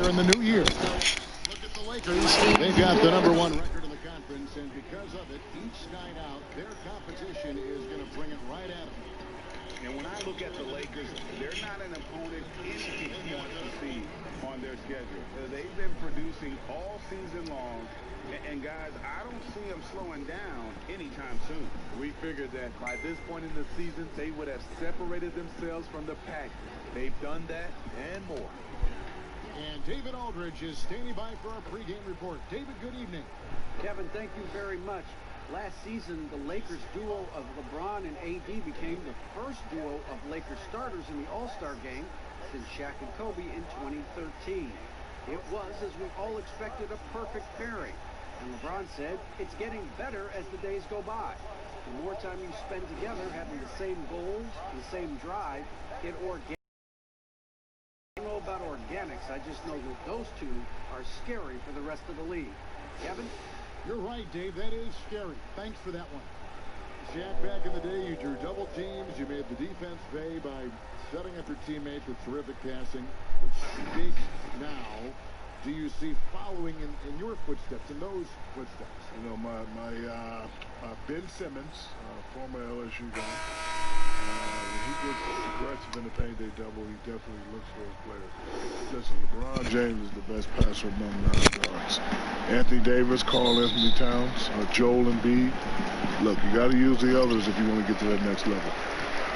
here in the new year. Look at the Lakers. They've got the #1 record in the conference, and because of it, each night out, their competition is going to bring it right at them. And when I look at the Lakers, they're not an opponent any team wants to see on their schedule. They've been producing all season long. And guys, I don't see them slowing down anytime soon. We figured that by this point in the season, they would have separated themselves from the pack. They've done that and more. And David Aldridge is standing by for our pregame report. David, good evening. Kevin, thank you very much. Last season, the Lakers duo of LeBron and AD became the first duo of Lakers starters in the All-Star game since Shaq and Kobe in 2013. It was, as we all expected, a perfect pairing. And LeBron said, it's getting better as the days go by. The more time you spend together having the same goals, the same drive, it organic. I don't know about organics. I just know that those two are scary for the rest of the league. Kevin? You're right, Dave. That is scary. Thanks for that one. Shaq, back in the day, you drew double teams. You made the defense pay by setting up your teammates with terrific passing. Which speaks now. Do you see following in your footsteps, in those footsteps? You know, my Ben Simmons, former LSU guy, when he gets aggressive in the paint, they double. He definitely looks for his players. Listen, LeBron James is the best passer among guards. Anthony Davis, Karl Anthony Towns, Joel Embiid. Look, you got to use the others if you want to get to that next level.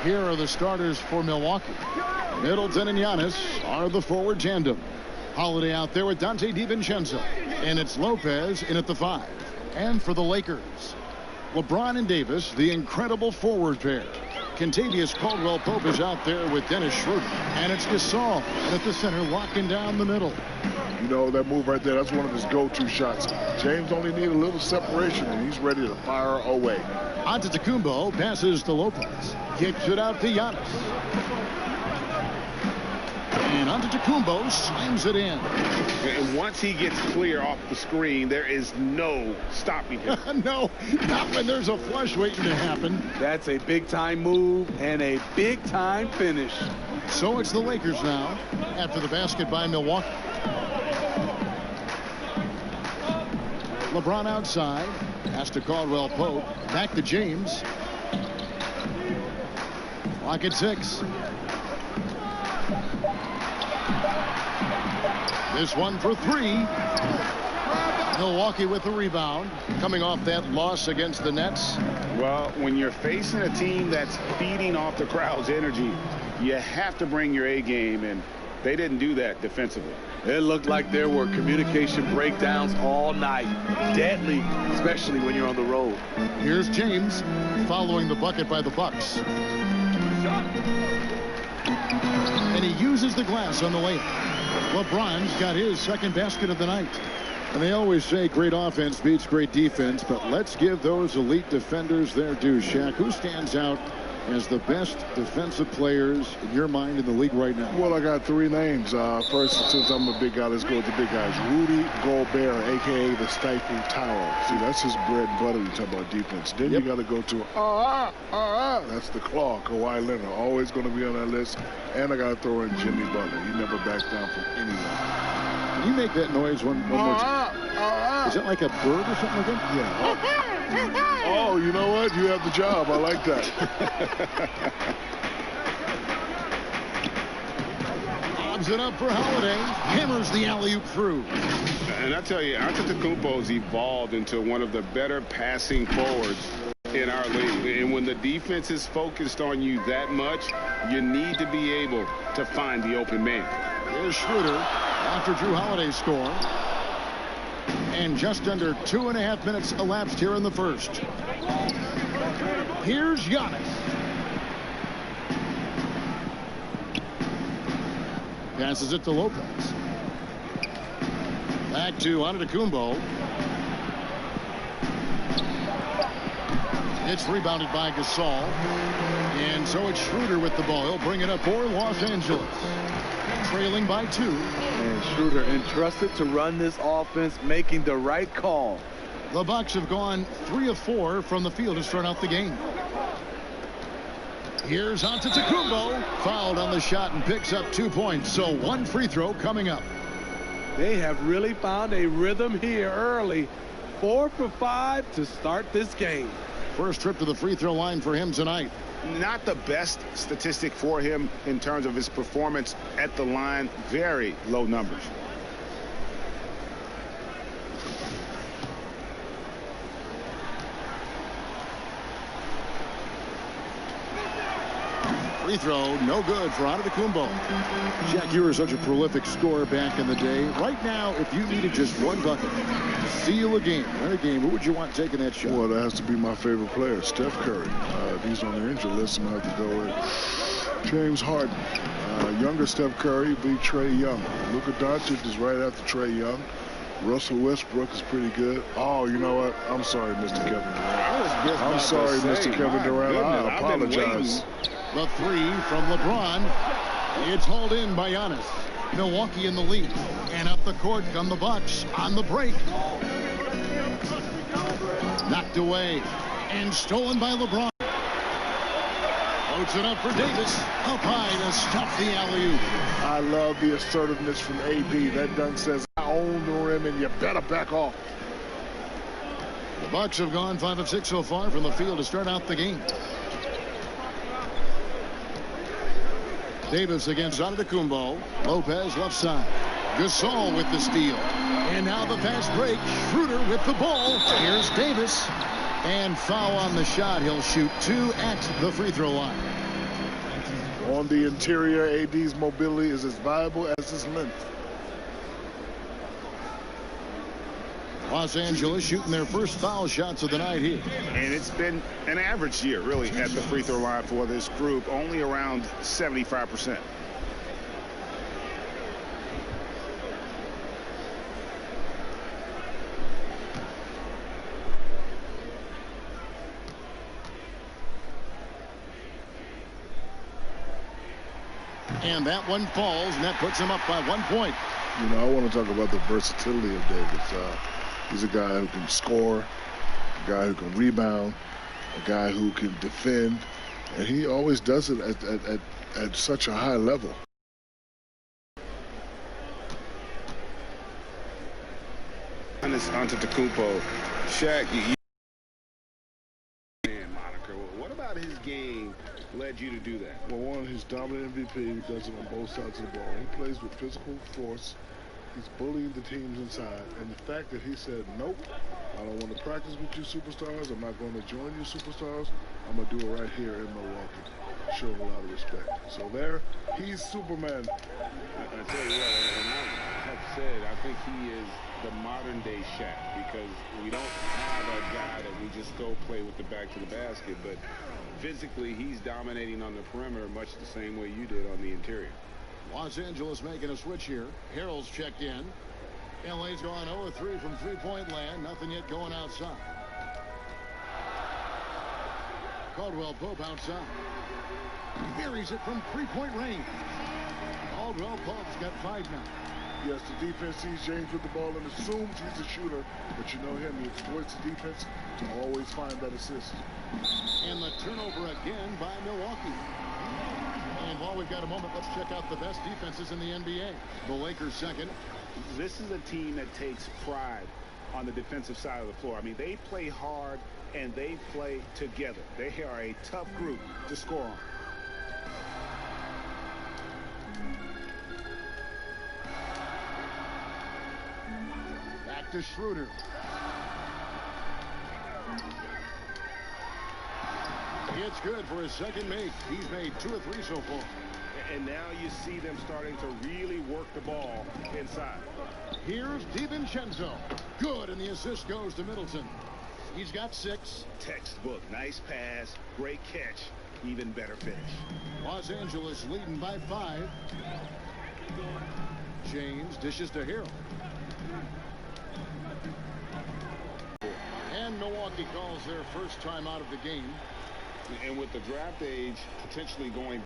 Here are the starters for Milwaukee. Middleton and Giannis are the forward tandem. Holiday out there with Dante DiVincenzo. And it's Lopez in at the 5. And for the Lakers, LeBron and Davis, the incredible forward pair. Kentavious Caldwell-Pope is out there with Dennis Schroeder. And it's Gasol at the center, locking down the middle. You know, that move right there, that's one of his go-to shots. James only needs a little separation, and he's ready to fire away. Antetokounmpo passes to Lopez. Kicks it out to Giannis. And Antetokounmpo slams it in. And once he gets clear off the screen, there is no stopping him. No, not when there's a flush waiting to happen. That's a big-time move and a big-time finish. So it's the Lakers now after the basket by Milwaukee. LeBron outside. Pass to Caldwell-Pope. Back to James. Clock at 6. This one for 3. Milwaukee with the rebound, coming off that loss against the Nets. Well, when you're facing a team that's feeding off the crowd's energy, you have to bring your A game, and they didn't do that defensively. It looked like there were communication breakdowns all night. Deadly, especially when you're on the road. Here's James following the bucket by the Bucks. And he uses the glass on the layup. LeBron's got his second basket of the night. And they always say great offense beats great defense, but let's give those elite defenders their due. Shaq, who stands out as the best defensive players in your mind in the league right now? Well, I got 3 names. First, since I'm a big guy, let's go with the big guys. Rudy Gobert, a.k.a. the Stifle Tower. See, that's his bread and butter. You talk about defense. Then you got to go to, that's the Claw, Kawhi Leonard. Always going to be on that list. And I got to throw in Jimmy Butler. He never backs down from anyone. Can you make that noise one more time? Is that like a bird or something like that? Yeah. Oh, you know what? You have the job. I like that. Lobs it up for Holiday. Hammers the alley-oop through. And I tell you, Antetokounmpo's evolved into one of the better passing forwards in our league. And when the defense is focused on you that much, you need to be able to find the open man. Here's Schroeder after Drew Holiday's score. And just under 2.5 minutes elapsed here in the first. Here's Giannis. Passes it to Lopez. Back to Antetokounmpo. It's rebounded by Gasol. And so it's Schroeder with the ball. He'll bring it up for Los Angeles. Trailing by 2. And Schroeder entrusted to run this offense, making the right call. The Bucks have gone 3 of 4 from the field to start out the game. Here's Antetokounmpo, fouled on the shot and picks up 2 points. So 1 free throw coming up. They have really found a rhythm here early. 4 for 5 to start this game. First trip to the free throw line for him tonight. Not the best statistic for him in terms of his performance at the line. Very low numbers. Free throw, no good for Antetokounmpo. Jack, you were such a prolific scorer back in the day. Right now, if you needed just one bucket to seal a game, win a game, who would you want taking that shot? Well, that has to be my favorite player, Steph Curry. If he's on the injury list, I'm going to have to go with James Harden. Younger Steph Curry beat Trae Young. Luka Doncic is right after Trae Young. Russell Westbrook is pretty good. Oh, you know what? I'm sorry, Mr. Kevin Durant. I'm sorry, Mr. Kevin Durant. I apologize. The three from LeBron. It's hauled in by Giannis. Milwaukee in the lead. And up the court come the Bucks on the break. Knocked away and stolen by LeBron. Floats it up for Davis. Up high to stop the alley-oop. I love the assertiveness from AD. That dunk says, I own the rim and you better back off. The Bucks have gone 5 of 6 so far from the field to start out the game. Davis against Antetokounmpo. Lopez left side. Gasol with the steal. And now the fast break. Schroeder with the ball. Here's Davis. And foul on the shot. He'll shoot 2 at the free throw line. On the interior, AD's mobility is as viable as his length. Los Angeles shooting their first foul shots of the night here. And it's been an average year, really, at the free throw line for this group, only around 75%. And that one falls, and that puts him up by 1 point. You know, I want to talk about the versatility of Davis. He's a guy who can score, a guy who can rebound, a guy who can defend, and he always does it at such a high level. And it's Antetokounmpo. Shaq, moniker. What about his game led you to do that? Well, one, he's dominant MVP. He does it on both sides of the ball. He plays with physical force. He's bullying the teams inside. And the fact that he said, nope, I don't want to practice with you superstars. I'm not going to join you superstars. I'm going to do it right here in Milwaukee. Show him a lot of respect. So there, he's Superman. I tell you what, and I have said, I think he is the modern day Shaq, because we don't have a guy that we just go play with the back to the basket, but physically he's dominating on the perimeter much the same way you did on the interior. Los Angeles making a switch here. Harrell's checked in. LA's gone 0-3 from three-point land. Nothing yet going outside. Caldwell Pope outside. Buries it from three-point range. Caldwell Pope's got 5 now. Yes, the defense sees James with the ball and assumes he's a shooter, but you know him, he exploits the defense to always find that assist. And the turnover again by Milwaukee. And while we've got a moment, let's check out the best defenses in the NBA. The Lakers second. This is a team that takes pride on the defensive side of the floor. I mean, they play hard and they play together. They are a tough group to score on. Back to Schroeder. It's good for his second make. He's made 2 or 3 so far. And now you see them starting to really work the ball inside. Here's DiVincenzo. Good, and the assist goes to Middleton. He's got 6. Textbook. Nice pass. Great catch. Even better finish. Los Angeles leading by 5. James dishes to Harrell. And Milwaukee calls their first time out of the game. And with the draft age potentially going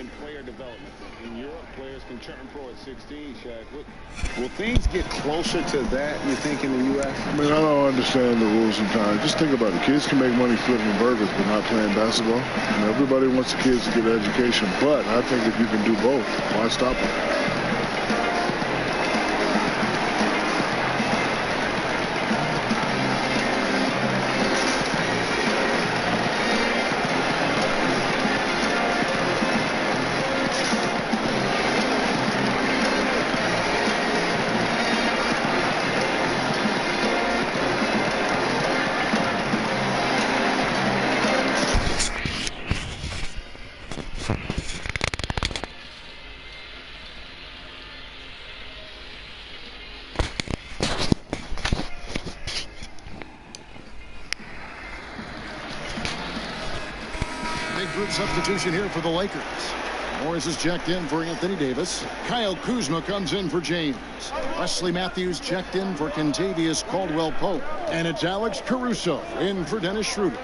in player development. In Europe, players can turn pro at 16, Shaq. Will things get closer to that, you think, in the U.S.? I mean, I don't understand the rules sometimes. Just think about it. Kids can make money flipping burgers but not playing basketball. And everybody wants the kids to get an education. But I think if you can do both, why stop them? Substitution here for the Lakers. Morris is checked in for Anthony Davis. Kyle Kuzma comes in for James. Wesley Matthews checked in for Kentavious Caldwell-Pope. And it's Alex Caruso in for Dennis Schroeder.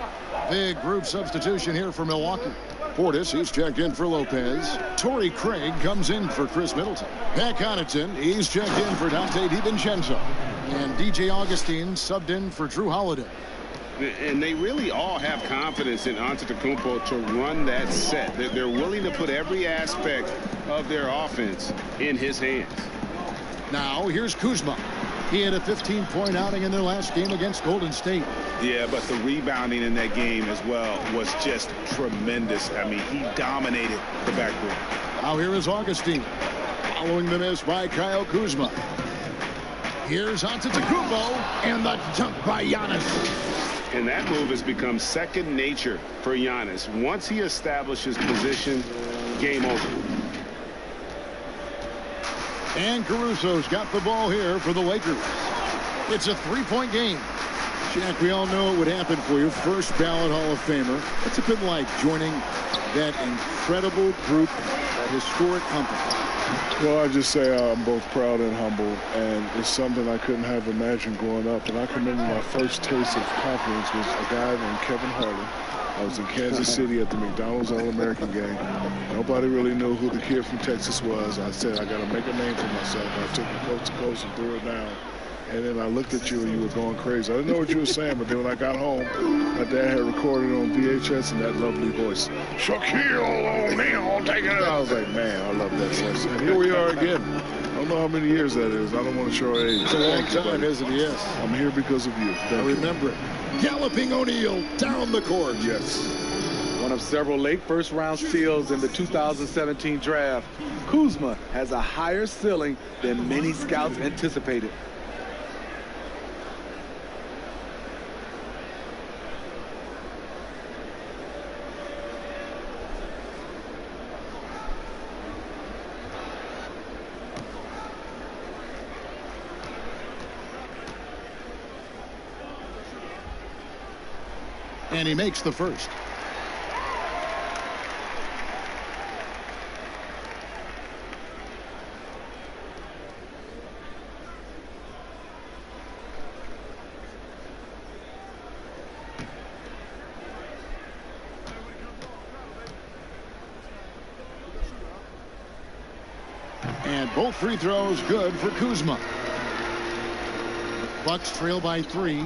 Big group substitution here for Milwaukee. Portis, he's checked in for Lopez. Torrey Craig comes in for Chris Middleton. Pat Connaughton, he's checked in for Dante DiVincenzo. And DJ Augustine subbed in for Drew Holiday. And they really all have confidence in Antetokounmpo to run that set. They're willing to put every aspect of their offense in his hands. Now, here's Kuzma. He had a 15-point outing in their last game against Golden State. Yeah, but the rebounding in that game as well was just tremendous. I mean, he dominated the backcourt. Now here is Augustine. Following the miss by Kyle Kuzma. Here's Antetokounmpo, and the dunk by Giannis. And that move has become second nature for Giannis. Once he establishes position, game over. And Caruso's got the ball here for the Lakers. It's a three-point game. Jack, we all know it would happen for you. First ballot Hall of Famer. What's it been like joining that incredible group, that historic company? Well, I just say I'm both proud and humble, and it's something I couldn't have imagined growing up. And I can remember my first taste of confidence was a guy named Kevin Harlan. I was in Kansas City at the McDonald's All-American game. Nobody really knew who the kid from Texas was. I said, I got to make a name for myself. I took it coast to coast and threw it down. And then I looked at you and you were going crazy. I didn't know what you were saying, but then when I got home, my dad had recorded on VHS in that lovely voice. Shaquille O'Neal, take it out. I was like, man, I love that voice. And here we are again. I don't know how many years that is. I don't want to show our age. It's a long time, isn't it? Yes. I'm here because of you. I remember it. Galloping O'Neal down the court. Yes. One of several late first-round steals in the 2017 draft, Kuzma has a higher ceiling than many scouts anticipated. And he makes the first. And both free throws good for Kuzma. Bucks trail by 3.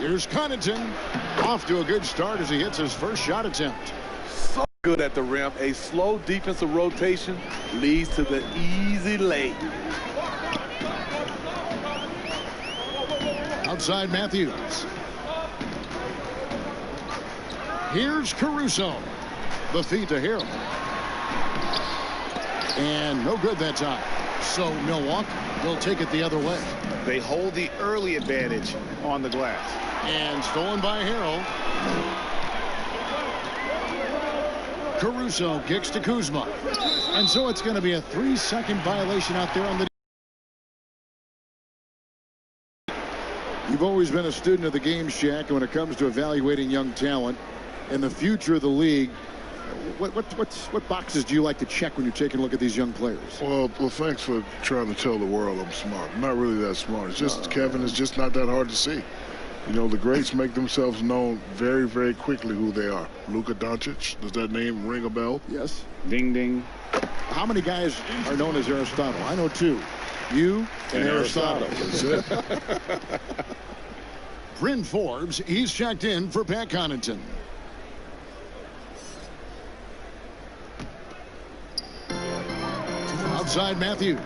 Here's Connaughton, off to a good start as he hits his first shot attempt. So good at the rim. A slow defensive rotation leads to the easy lay. Outside Matthews. Here's Caruso. The feed to Hill. And no good that time. So Milwaukee will take it the other way. They hold the early advantage on the glass. And stolen by Harrell. Caruso kicks to Kuzma. And so it's going to be a 3-second violation out there on the... You've always been a student of the game, Shaq, and when it comes to evaluating young talent and the future of the league, what boxes do you like to check when you're taking a look at these young players? Well, thanks for trying to tell the world I'm smart. I'm not really that smart. It's just Kevin is just not that hard to see. You know, the greats make themselves known very, very quickly who they are. Luka Doncic, does that name ring a bell? Yes. Ding, ding. How many guys are known as Aristotle? I know two. You and Aristotle. That's it. Bryn Forbes, he's checked in for Pat Connaughton. Outside Matthews.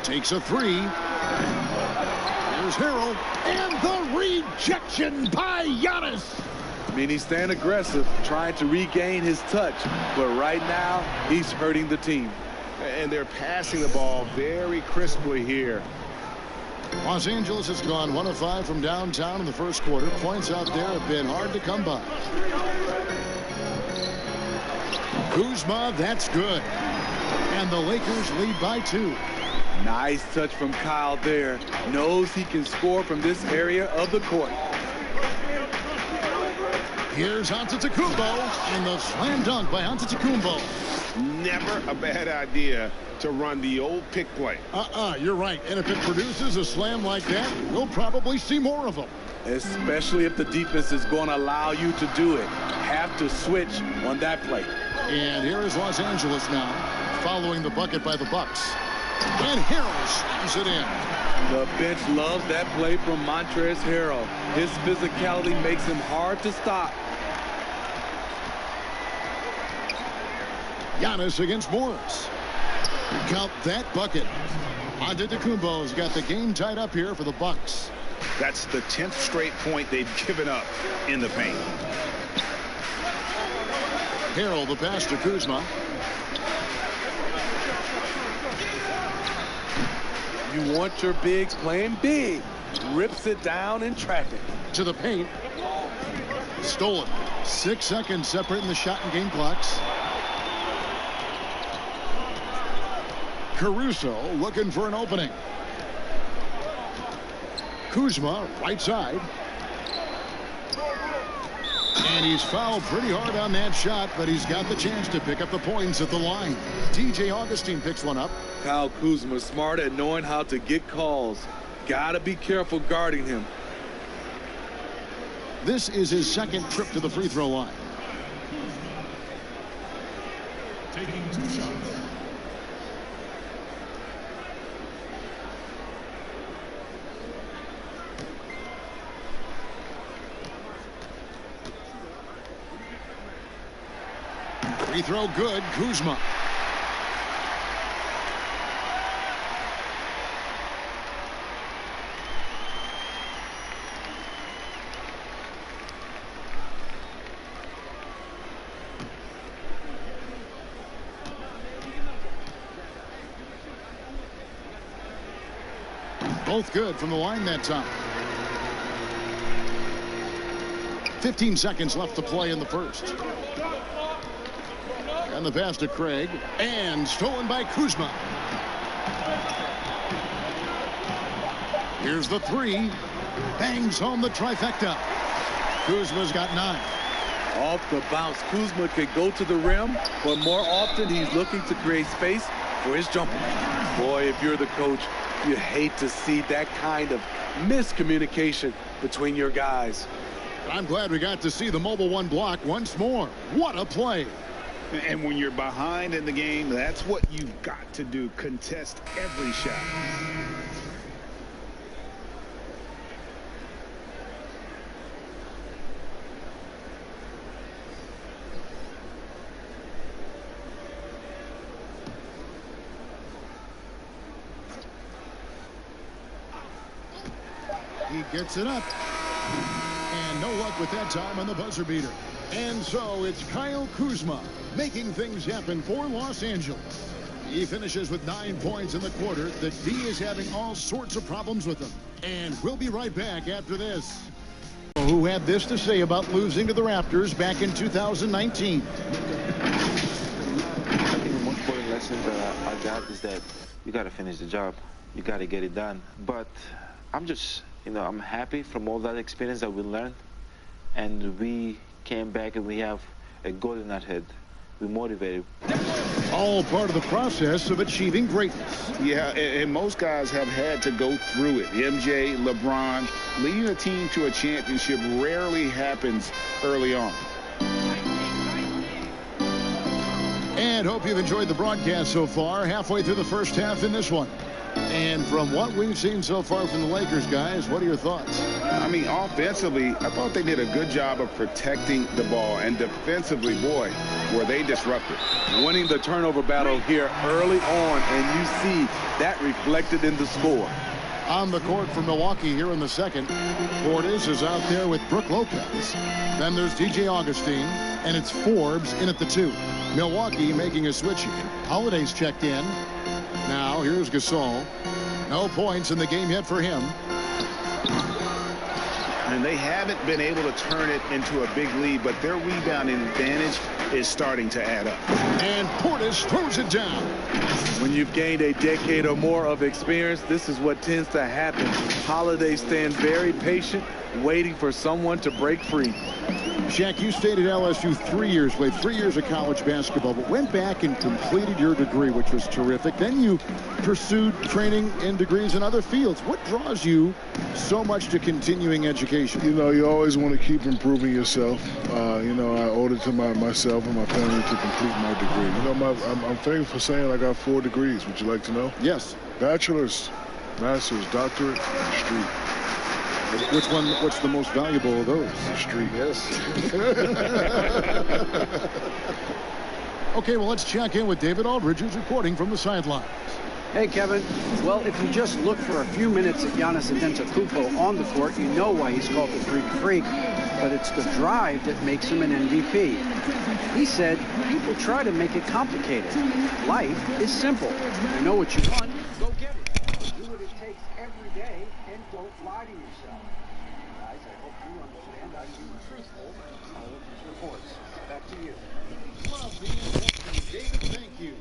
Takes a three. Here's Harrell. And the rejection by Giannis. I mean, he's staying aggressive, trying to regain his touch. But right now, he's hurting the team. And they're passing the ball very crisply here. Los Angeles has gone 1 of 5 from downtown in the first quarter. Points out there have been hard to come by. Kuzma, that's good. And the Lakers lead by 2. Nice touch from Kyle there. Knows he can score from this area of the court. Here's Antetokounmpo, and the slam dunk by Antetokounmpo. Never a bad idea to run the old pick play. You're right. And if it produces a slam like that, we'll probably see more of them. Especially if the defense is going to allow you to do it. Have to switch on that play. And here is Los Angeles now, following the bucket by the Bucks. And Harrell slams it in. The bench loves that play from Montrezl Harrell. His physicality makes him hard to stop. Giannis against Morris. Count that bucket. Antetokounmpo's got the game tied up here for the Bucks. That's the 10th straight point they've given up in the paint. Harrell the pass to Kuzma. You want your bigs playing big. Rips it down in traffic. To the paint. Stolen. 6 seconds separating the shot and game clocks. Caruso looking for an opening. Kuzma, right side. And he's fouled pretty hard on that shot, but he's got the chance to pick up the points at the line. DJ Augustine picks one up. Kyle Kuzma, smart at knowing how to get calls. Gotta be careful guarding him. This is his second trip to the free throw line. Taking 2 shots. Free throw good. Kuzma. Both good from the line that time. 15 seconds left to play in the first. And the pass to Craig. And stolen by Kuzma. Here's the three. Bangs home the trifecta. Kuzma's got 9. Off the bounce, Kuzma could go to the rim, but more often he's looking to create space for his jumper. Boy, if you're the coach, you hate to see that kind of miscommunication between your guys. I'm glad we got to see the mobile one block once more. What a play. And when you're behind in the game, that's what you've got to do. Contest every shot. He gets it up. And no luck with that time on the buzzer beater. And so it's Kyle Kuzma making things happen for Los Angeles. He finishes with 9 points in the quarter. The D is having all sorts of problems with him. And we'll be right back after this. Who had this to say about losing to the Raptors back in 2019. I think the most important lesson that I got is that you got to finish the job. You got to get it done. But I'm just, I'm happy from all that experience that we learned. And we came back and we have a goal in our head. We're motivated. All part of the process of achieving greatness. Yeah, and most guys have had to go through it. MJ, LeBron, leading a team to a championship rarely happens early on. And hope you've enjoyed the broadcast so far. Halfway through the first half in this one. And from what we've seen so far from the Lakers, guys, what are your thoughts? I mean, offensively, I thought they did a good job of protecting the ball. And defensively, boy, were they disruptive. Winning the turnover battle here early on, and you see that reflected in the score. On the court for Milwaukee here in the second, Portis is out there with Brook Lopez. Then there's DJ Augustine, and it's Forbes in at the 2. Milwaukee making a switch here. Holiday's checked in. Now here's Gasol. No points in the game yet for him. And they haven't been able to turn it into a big lead, but their rebounding advantage is starting to add up. And Portis throws it down. When you've gained a decade or more of experience, this is what tends to happen. Holiday stand very patient, waiting for someone to break free. Shaq, you stayed at LSU 3 years, played 3 years of college basketball, but went back and completed your degree, which was terrific. Then you pursued training and degrees in other fields. What draws you so much to continuing education? You know, you always want to keep improving yourself. You know, I owed it to myself and my family to complete my degree. You know, I'm famous for saying I got 4 degrees. Would you like to know? Yes. Bachelor's, master's, doctorate, street. What's the most valuable of those? Street. Yes. Okay, well, let's check in with David Aldridge, who's reporting from the sidelines. Hey, Kevin. Well, if you just look for a few minutes at Giannis Antetokounmpo on the court, you know why he's called the Greek Freak. But it's the drive that makes him an MVP. He said, people try to make it complicated. Life is simple. You know what you want, go get it. Do what it takes every day and don't lie to yourself. Guys, I hope you understand I'm being truthful in all of these reports. Back to you. David, thank you.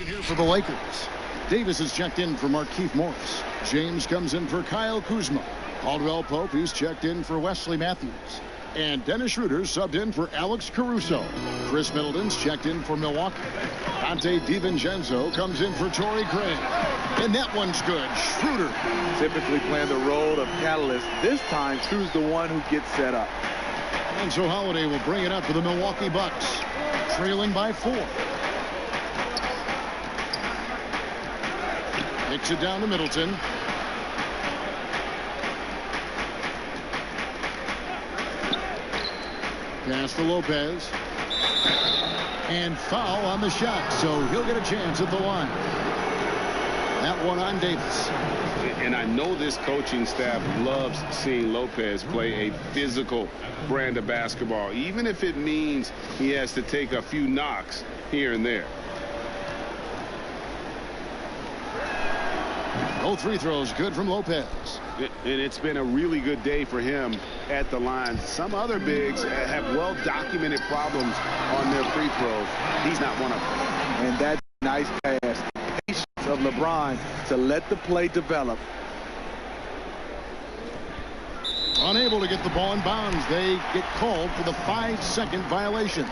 Here for the Lakers. Davis is checked in for Markieff Morris. James comes in for Kyle Kuzma. Caldwell Pope, he's checked in for Wesley Matthews. And Dennis Schroeder subbed in for Alex Caruso. Chris Middleton's checked in for Milwaukee. Dante DiVincenzo comes in for Torrey Craig. And that one's good. Schroeder. Typically playing the role of catalyst. This time, True's the one who gets set up. And so Holiday will bring it up for the Milwaukee Bucks. Trailing by 4. Kicks it down to Middleton. Pass to Lopez. And foul on the shot, so he'll get a chance at the line. That one on Davis. And I know this coaching staff loves seeing Lopez play a physical brand of basketball, even if it means he has to take a few knocks here and there. No free throws, good from Lopez. And it's been a really good day for him at the line. Some other bigs have well-documented problems on their free throws. He's not one of them. And that nice pass. Patience of LeBron to let the play develop. Unable to get the ball in bounds. They get called for the 5-second violation.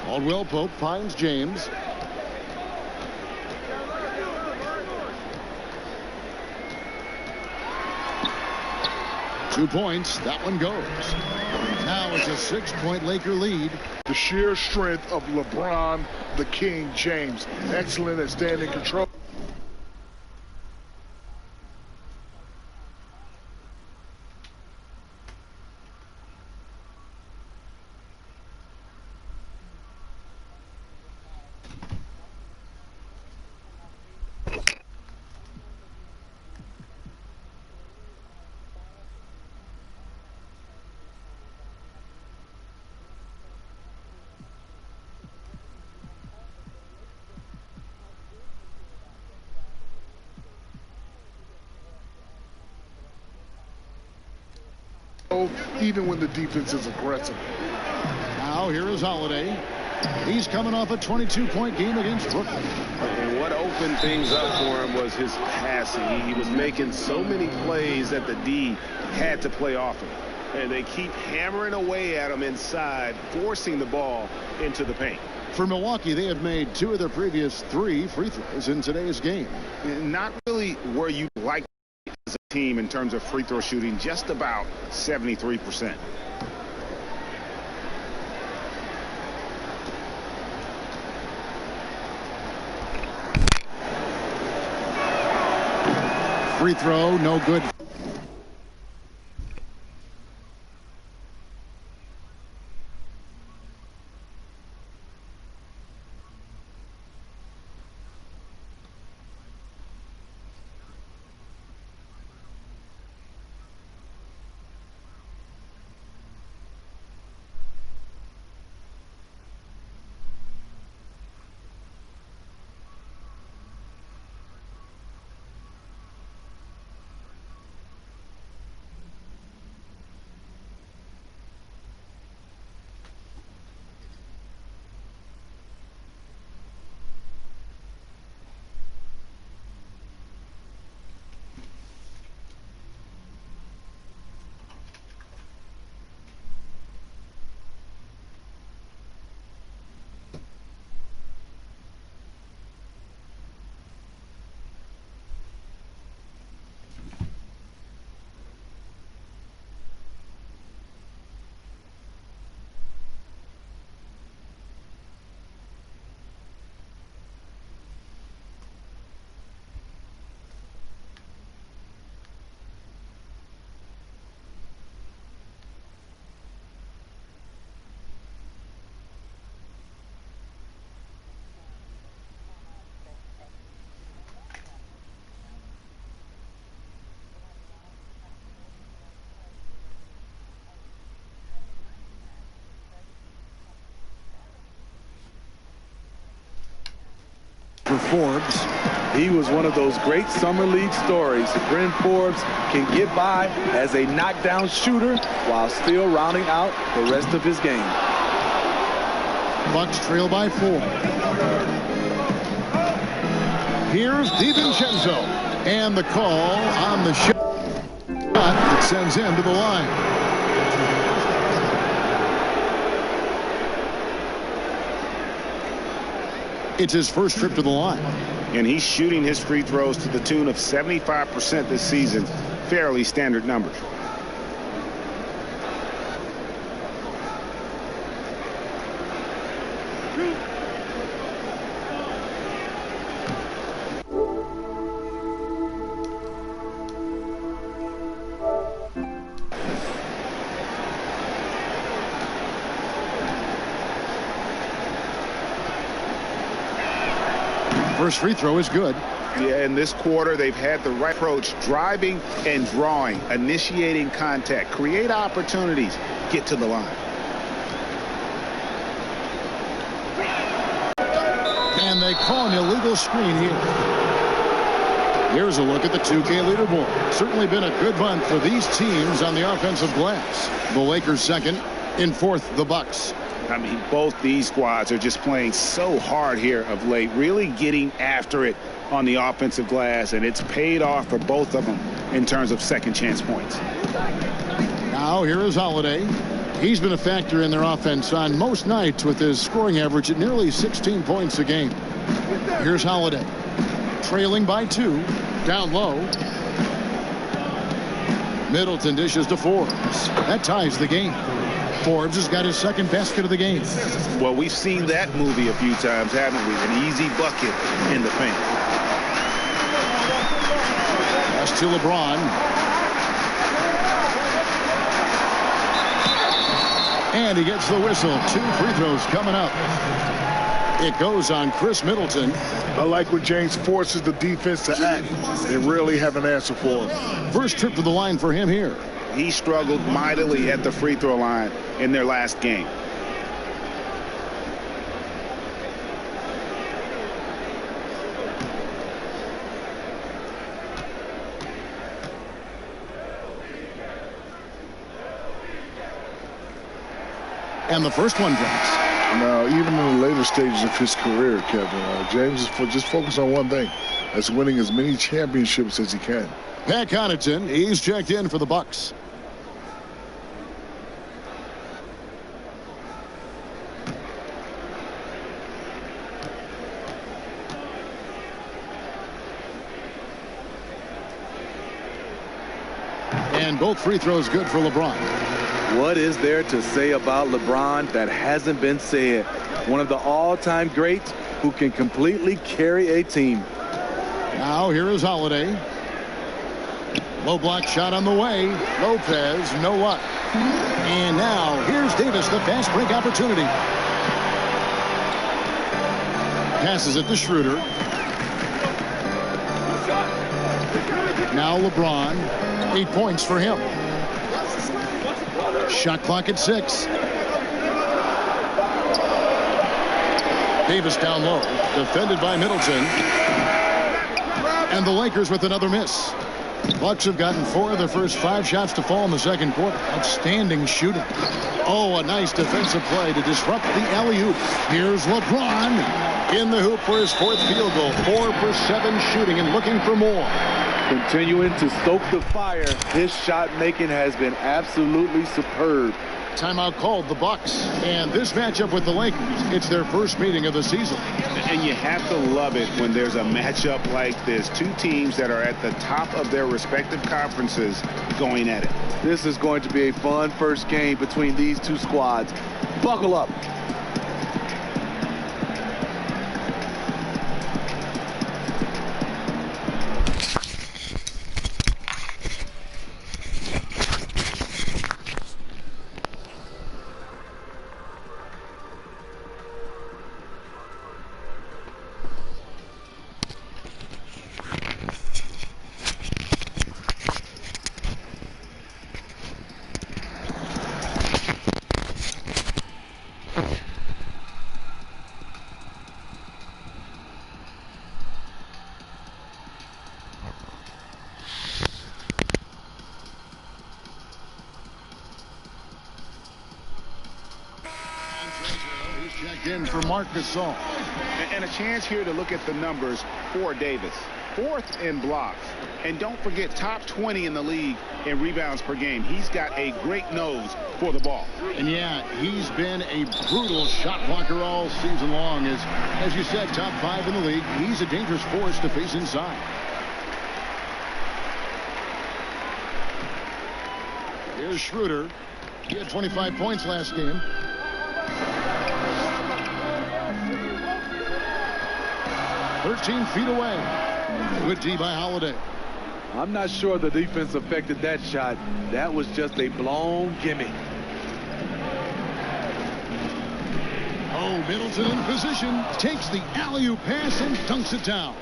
Caldwell Pope finds James. Two points. That one goes. Now it's a 6-point Laker lead. The sheer strength of LeBron, the King James. Excellent at standing control. even when the defense is aggressive. Now here is Holiday. He's coming off a 22-point game against Brooklyn. And what opened things up for him was his passing. He was making so many plays that the D had to play off him. And they keep hammering away at him inside, forcing the ball into the paint. For Milwaukee, they have made 2 of their previous 3 free throws in today's game. Not really where you like as a team in terms of free throw shooting, just about 73%. Free throw, no good. For Forbes. He was one of those great summer league stories. Bryn Forbes can get by as a knockdown shooter while still rounding out the rest of his game. Bucks trail by 4. Here's DiVincenzo. And the call on the shot that sends him to the line. It's his first trip to the line. And he's shooting his free throws to the tune of 75% this season. Fairly standard numbers. First free throw is good. Yeah, in this quarter, they've had the right approach, driving and drawing, initiating contact, create opportunities, get to the line. And they call an illegal screen here. Here's a look at the 2K leaderboard. Certainly been a good month for these teams on the offensive glass. The Lakers second, in fourth, the Bucks. I mean, both these squads are just playing so hard here of late, really getting after it on the offensive glass, and it's paid off for both of them in terms of second chance points. Now here is Holiday. He's been a factor in their offense on most nights with his scoring average at nearly 16 points a game. Here's Holiday. Trailing by 2. Down low. Middleton dishes to Forbes. That ties the game. Forbes has got his second basket of the game. Well, we've seen that movie a few times, haven't we? An easy bucket in the paint. Pass to LeBron. And he gets the whistle. 2 free throws coming up. It goes on Chris Middleton. I like when James forces the defense to act. They really have an answer for him. First trip to the line for him here. He struggled mightily at the free throw line in their last game. And the first one drops. Now, even in the later stages of his career, Kevin, James is just focused on one thing. That's winning as many championships as he can. Pat Connaughton, he's checked in for the Bucks. And both free throws good for LeBron. What is there to say about LeBron that hasn't been said? One of the all-time greats who can completely carry a team. Now here is Holiday. Low block shot on the way. Lopez, no luck. And now here's Davis, the fast break opportunity. Passes it to Schroeder. Now LeBron. 8 points for him. Shot clock at 6. Davis down low. Defended by Middleton. And the Lakers with another miss. Bucks have gotten 4 of their first 5 shots to fall in the second quarter. Outstanding shooting. Oh, a nice defensive play to disrupt the alley-oop. Here's LeBron in the hoop for his 4th field goal. 4 for 7 shooting and looking for more. Continuing to stoke the fire. His shot making has been absolutely superb. Timeout called the Bucks. And this matchup with the Lakers, it's their first meeting of the season. And you have to love it when there's a matchup like this. 2 teams that are at the top of their respective conferences going at it. This is going to be a fun first game between these 2 squads. Buckle up. In for Marc Gasol. And a chance here to look at the numbers for Davis. 4th in blocks. And don't forget, top 20 in the league in rebounds per game. He's got a great nose for the ball. And yeah, he's been a brutal shot blocker all season long. As you said, top 5 in the league. He's a dangerous force to face inside. Here's Schroeder. He had 25 points last game. "13 feet away." Good D by Holiday. I'm not sure the defense affected that shot. That was just a blown gimme. Oh, Middleton in position. Takes the alley-oop pass and dunks it down.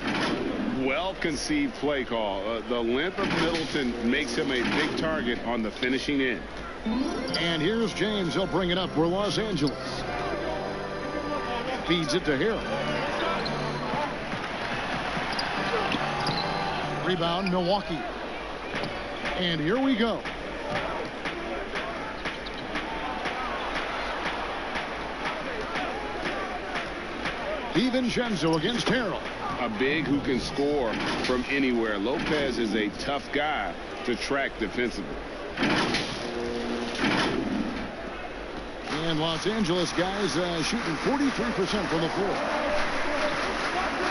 Well-conceived play call. The length of Middleton makes him a big target on the finishing end. And here's James. He'll bring it up for Los Angeles. Feeds it to Harrell. Rebound, Milwaukee. And here we go. DiVincenzo against Harrell. A big who can score from anywhere. Lopez is a tough guy to track defensively. And Los Angeles guys shooting 43% from the floor.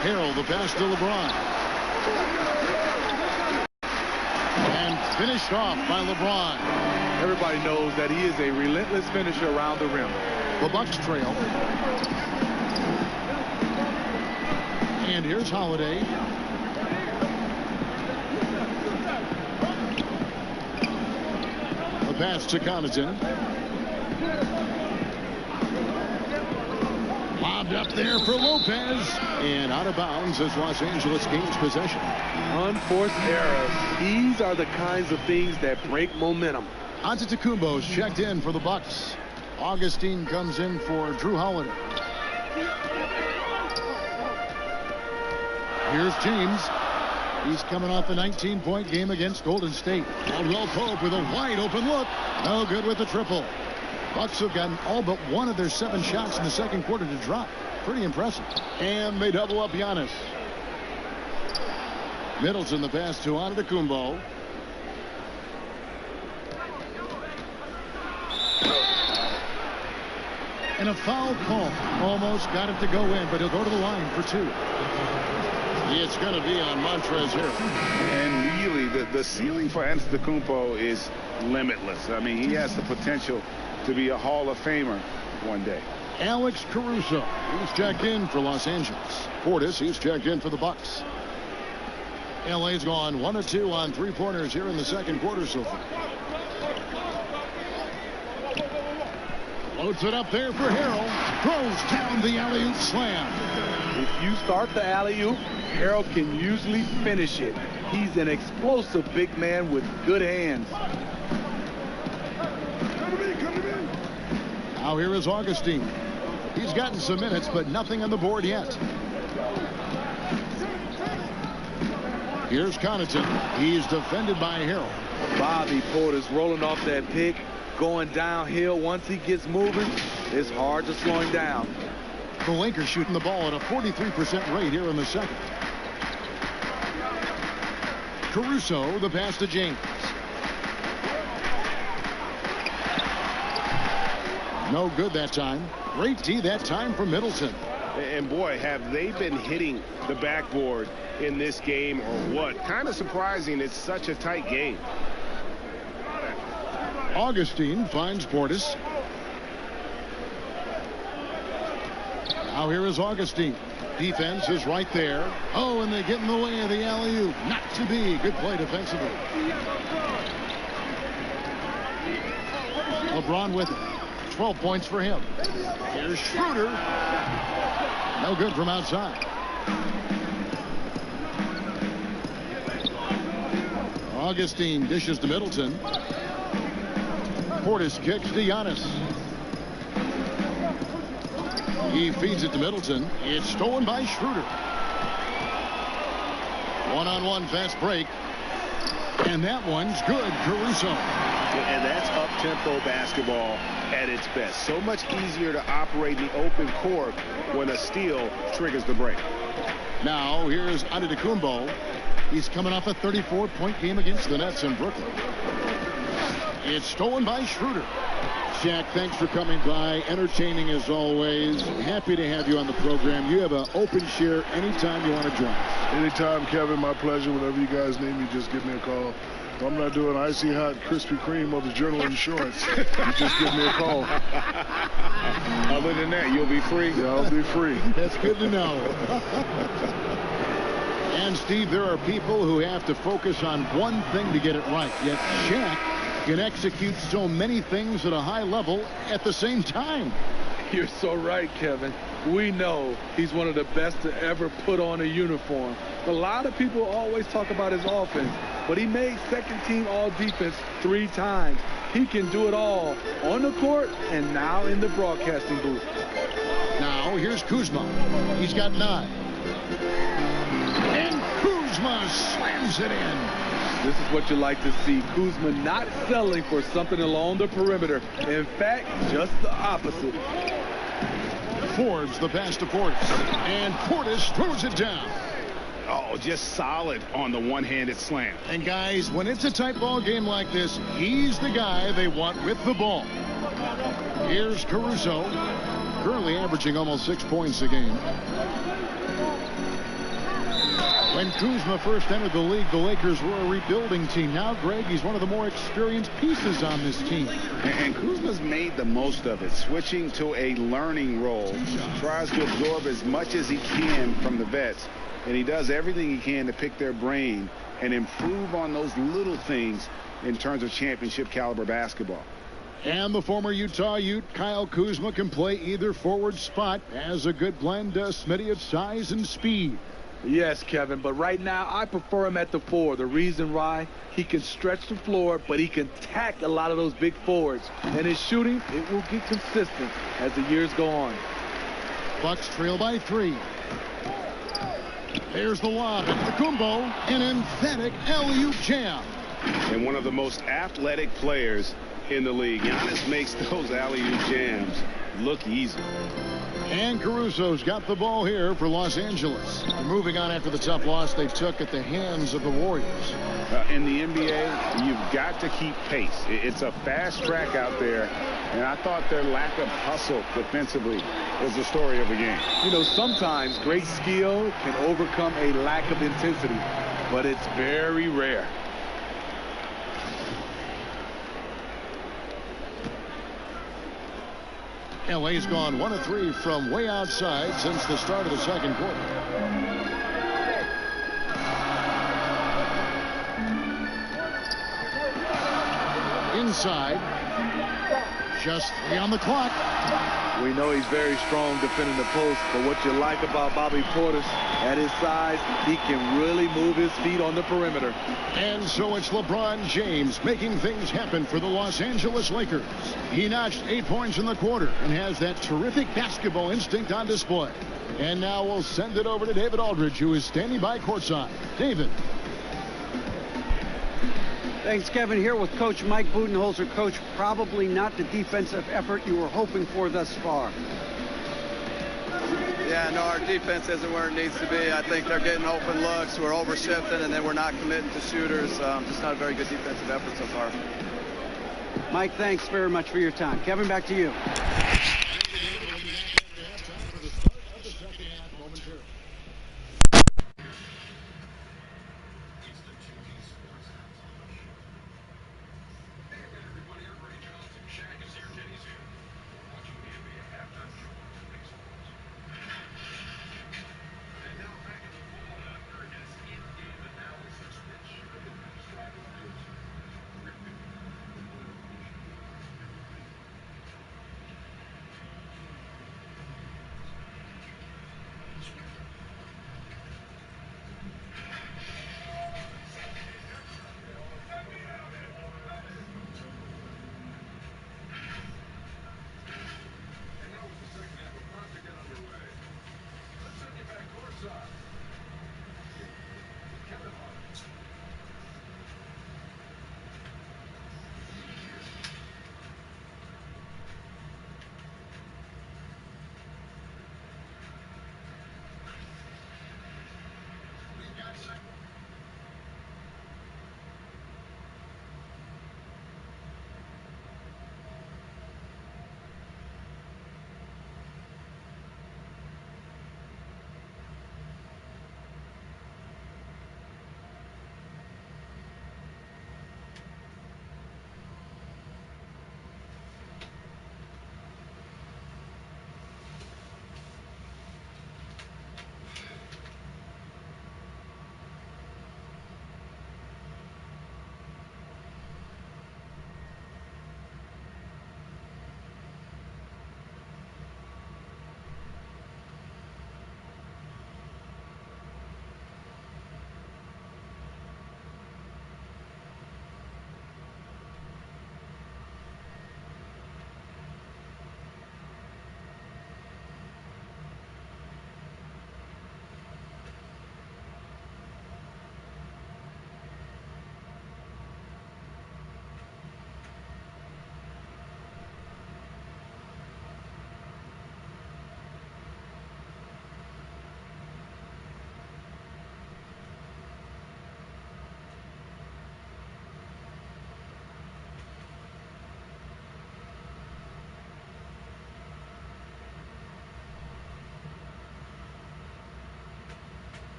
Harrell, the pass to LeBron. And finished off by LeBron. Everybody knows that he is a relentless finisher around the rim. The Bucks trail. And here's Holiday. The pass to Connaughton. Lobbed up there for Lopez. And out of bounds as Los Angeles gains possession. Unforced errors. These are the kinds of things that break momentum. Antetokounmpo's checked in for the Bucks. Augustine comes in for Drew Holiday. Here's James. He's coming off a 19-point game against Golden State. Caldwell Pope with a wide open look. No good with the triple. Bucks have gotten all but one of their 7 shots in the second quarter to drop. Pretty impressive. And they double up Giannis. Middleton the pass to Antetokounmpo. And a foul call. Almost got it to go in, but he'll go to the line for 2. It's going to be on Montrezl Harrell. And really, the ceiling for Antetokounmpo is limitless. I mean, he has the potential to be a Hall of Famer one day. Alex Caruso, he's checked in for Los Angeles. Portis, he's checked in for the Bucks. LA's gone 1 of 2 on 3-pointers here in the second quarter so far. Loads it up there for Harrell. Throws down the alley-oop slam. If you start the alley-oop, Harrell can usually finish it. He's an explosive big man with good hands. Now here is Augustine. He's gotten some minutes, but nothing on the board yet. Here's Connaughton. He's defended by Harrell. Bobby Portis rolling off that pick, going downhill. Once he gets moving, it's hard to slow him down. The Lakers shooting the ball at a 43% rate here in the second. Caruso, the pass to James. No good that time. Great D that time from Middleton. And boy, have they been hitting the backboard in this game or what? Kind of surprising. It's such a tight game. Augustine finds Portis. Now here is Augustine. Defense is right there. Oh, and they get in the way of the alley-oop. Not to be. Good play defensively. LeBron with it. 12 points for him. Here's Schroeder. No good from outside. Augustine dishes to Middleton. Portis kicks to Giannis. He feeds it to Middleton. It's stolen by Schroeder. One-on-one fast break. And that one's good. Caruso. And that's up-tempo basketball at its best. So much easier to operate the open court when a steal triggers the break. Now here's Antetokounmpo. He's coming off a 34-point game against the Nets in Brooklyn. It's stolen by Schroeder. Shaq, thanks for coming by. Entertaining as always. Happy to have you on the program. You have an open share anytime you want to join us. Anytime, Kevin. My pleasure. Whenever you guys need me, just give me a call. If I'm not doing icy hot Krispy Kreme or the Journal Insurance, you just give me a call. Other than that, you'll be free. Yeah, I'll be free. That's good to know. And, Steve, there are people who have to focus on one thing to get it right. Yet Shaq can execute so many things at a high level at the same time. You're so right, Kevin. We know he's one of the best to ever put on a uniform. A lot of people always talk about his offense, but he made second-team all-defense 3 times. He can do it all on the court and now in the broadcasting booth. Now here's Kuzma. He's got 9. And Kuzma slams it in. This is what you like to see. Kuzma not settling for something along the perimeter. In fact, just the opposite. Forbes the pass to Portis. And Portis throws it down. Oh, just solid on the one-handed slam. And guys, when it's a tight ball game like this, he's the guy they want with the ball. Here's Caruso, currently averaging almost 6 points a game. When Kuzma first entered the league, the Lakers were a rebuilding team. Now, Greg, he's one of the more experienced pieces on this team. And Kuzma's made the most of it, switching to a learning role. Tries to absorb as much as he can from the vets, and he does everything he can to pick their brain and improve on those little things in terms of championship caliber basketball. And the former Utah Ute, Kyle Kuzma, can play either forward spot. Has a good blend, Smitty, of size and speed. Yes, Kevin, but right now I prefer him at the 4. The reason why, he can stretch the floor, but he can tack a lot of those big forwards. And his shooting, it will get consistent as the years go on. Bucks trail by 3. There's the lob. Antetokounmpo, an emphatic alley-oop jam. And one of the most athletic players in the league. Giannis makes those alley-oop jams look easy. And Caruso's got the ball here for Los Angeles. They're moving on after the tough loss they took at the hands of the Warriors. In the NBA, you've got to keep pace. It's a fast track out there, and I thought their lack of hustle defensively was the story of the game. You know, sometimes great skill can overcome a lack of intensity, but it's very rare. LA's gone 1 of 3 from way outside since the start of the second quarter. Inside. Just 3 on the clock. We know he's very strong defending the post, but what you like about Bobby Portis, at his size, he can really move his feet on the perimeter. And so it's LeBron James making things happen for the Los Angeles Lakers. He notched 8 points in the quarter and has that terrific basketball instinct on display. And now we'll send it over to David Aldridge, who is standing by courtside. David. Thanks, Kevin. Here with Coach Mike Budenholzer. Coach, probably not the defensive effort you were hoping for thus far. Yeah, no, our defense isn't where it needs to be. I think they're getting open looks. We're overshifting, and then we're not committing to shooters. Just not a very good defensive effort so far. Mike, thanks very much for your time. Kevin, back to you.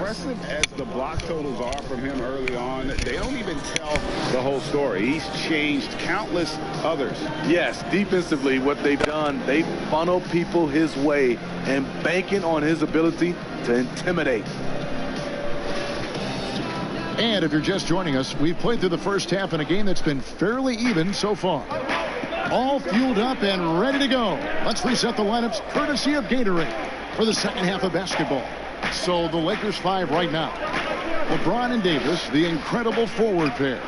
impressive as the block totals are from him early on, they don't even tell the whole story. He's changed countless others. Yes, defensively, what they've done, they funnel people his way and banking on his ability to intimidate. And if you're just joining us, we've played through the first half in a game that's been fairly even so far. All fueled up and ready to go. Let's reset the lineups courtesy of Gatorade for the second half of basketball. So the Lakers 5 right now. LeBron and Davis, the incredible forward pair.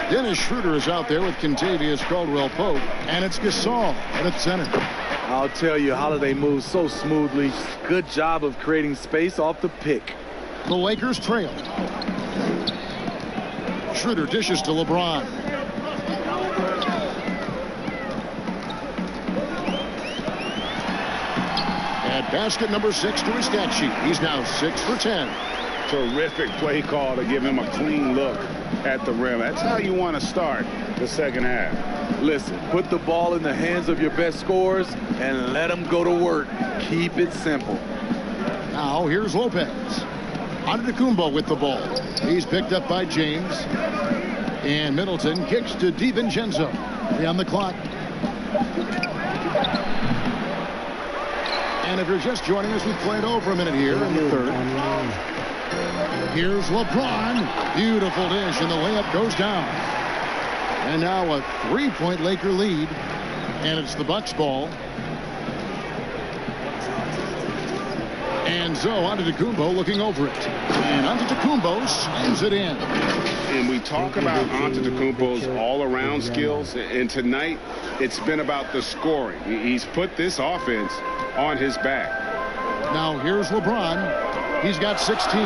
Dennis Schroeder is out there with Kentavious Caldwell-Pope, and it's Gasol at center. I'll tell you, Holiday moves so smoothly. Good job of creating space off the pick. The Lakers trail. Schroeder dishes to LeBron. At basket number 6 to his stat sheet. He's now 6 for 10. Terrific play call to give him a clean look at the rim. That's how you want to start the second half. Listen, put the ball in the hands of your best scorers and let them go to work. Keep it simple. Now here's Lopez. Antetokounmpo with the ball. He's picked up by James. And Middleton kicks to DiVincenzo. 3 on the clock. And if you're just joining us, we've played over a minute here in the third. Here's LeBron. Beautiful dish, and the layup goes down. And now a 3-point Laker lead. And it's the Bucks ball. And so Antetokounmpo looking over it. And Antetokounmpo slams it in. And we talk about Antetokounmpo's all-around skills. And tonight, it's been about the scoring. He's put this offense on his back. Now here's LeBron. He's got 16.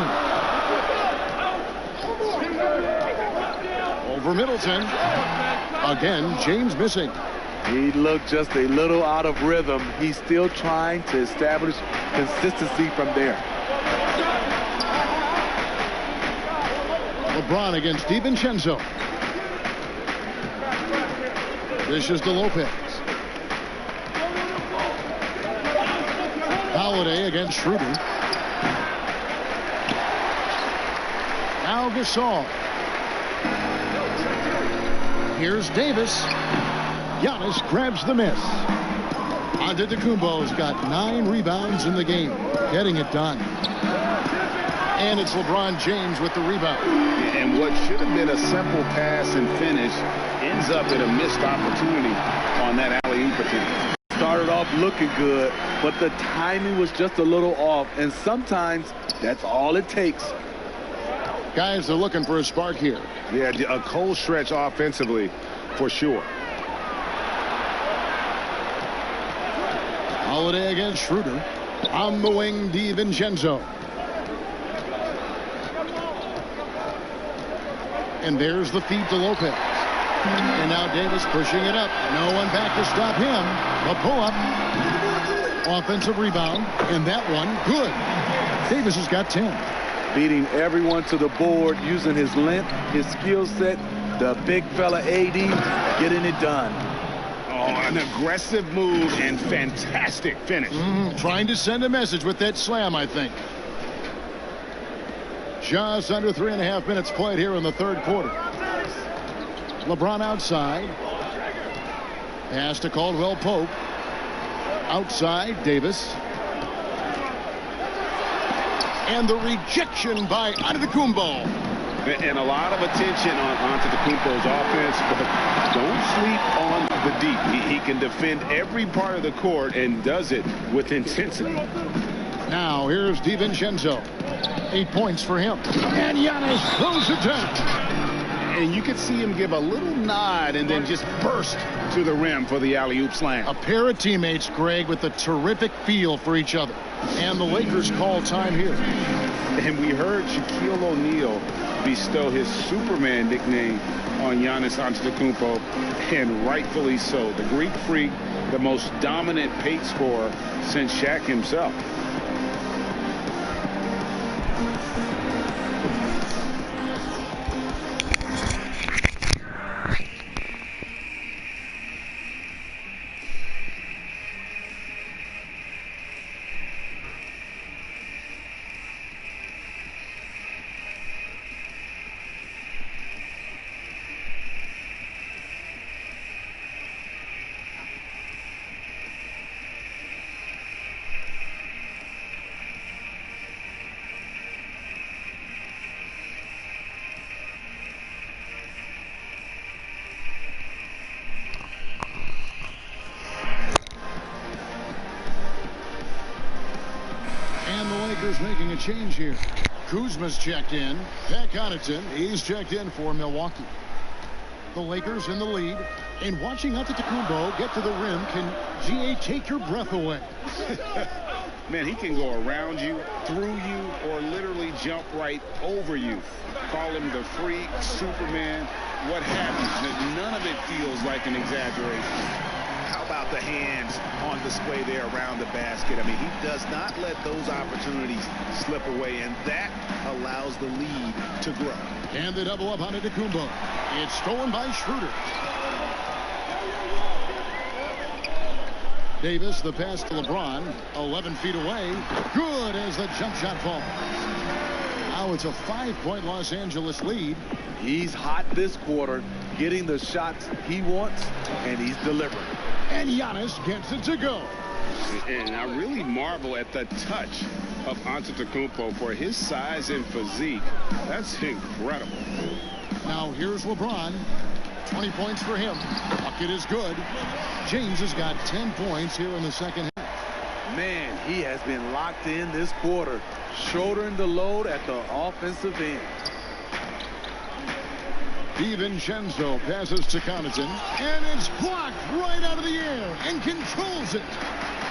Over Middleton. Again, James missing. He looked just a little out of rhythm. He's still trying to establish consistency from there. LeBron against DiVincenzo. This is to Lopez. Holiday against Schroeder. Now Gasol. Here's Davis. Giannis grabs the miss. Antetokounmpo's got 9 rebounds in the game, getting it done. And it's LeBron James with the rebound. And what should have been a simple pass and finish ends up in a missed opportunity on that alley-oop attempt. Started off looking good, but the timing was just a little off, and sometimes that's all it takes. Guys are looking for a spark here. Yeah, a cold stretch offensively for sure. Holiday against Schroeder. On the wing, DiVincenzo. And there's the feed to Lopez. And now Davis pushing it up. No one back to stop him. The pull-up. Offensive rebound. And that one, good. Davis has got 10. Beating everyone to the board, using his length, his skill set. The big fella AD getting it done. Oh, an aggressive move and fantastic finish. Trying to send a message with that slam, I think. Just under 3.5 minutes played here in the third quarter. LeBron outside. Pass to Caldwell-Pope. Outside, Davis. And the rejection by Antetokounmpo. And a lot of attention on Antetokounmpo's offense, but don't sleep on the deep. He can defend every part of the court and does it with intensity. Now here's DiVincenzo. 8 points for him. And Giannis throws it down. And you could see him give a little nod and then just burst to the rim for the alley-oop slam. A pair of teammates, Greg, with a terrific feel for each other. And the Lakers call time here. And we heard Shaquille O'Neal bestow his Superman nickname on Giannis Antetokounmpo, and rightfully so. The Greek Freak, the most dominant paint scorer since Shaq himself. Lakers making a change here. Kuzma's checked in. Pat Connaughton, he's checked in for Milwaukee. The Lakers in the lead. And watching Antetokounmpo get to the rim can, GA, take your breath away. Man, he can go around you, through you, or literally jump right over you. Call him the freak, Superman, what have you. None of it feels like an exaggeration. How about the hands on display there around the basket? I mean, he does not let those opportunities slip away, and that allows the lead to grow. And the double up on Antetokounmpo. It's stolen by Schroeder. Davis, the pass to LeBron, 11 feet away. Good as the jump shot falls. Now it's a 5-point Los Angeles lead. He's hot this quarter, getting the shots he wants, and he's delivering. And Giannis gets it to go. And I really marvel at the touch of Antetokounmpo for his size and physique. That's incredible. Now here's LeBron. 20 points for him. Bucket is good. James has got 10 points here in the second half. Man, he has been locked in this quarter, shouldering the load at the offensive end. DiVincenzo passes to Connaughton, and it's blocked right out of the air and controls it.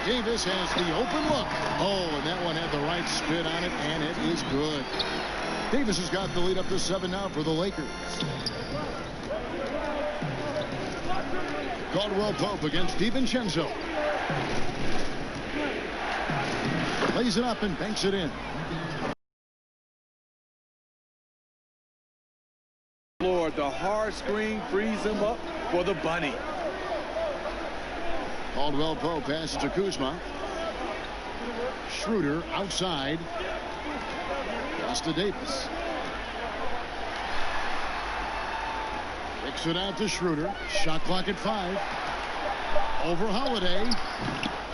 Davis has the open look. Oh, and that one had the right spin on it, and it is good. Davis has got the lead up to 7 now for the Lakers. Caldwell Pope against DiVincenzo. Lays it up and banks it in. Lord, the hard screen frees him up for the bunny. Caldwell Pope passes to Kuzma. Schroeder outside. Pass to Davis. Kicks it out to Schroeder. Shot clock at 5. Over Holiday.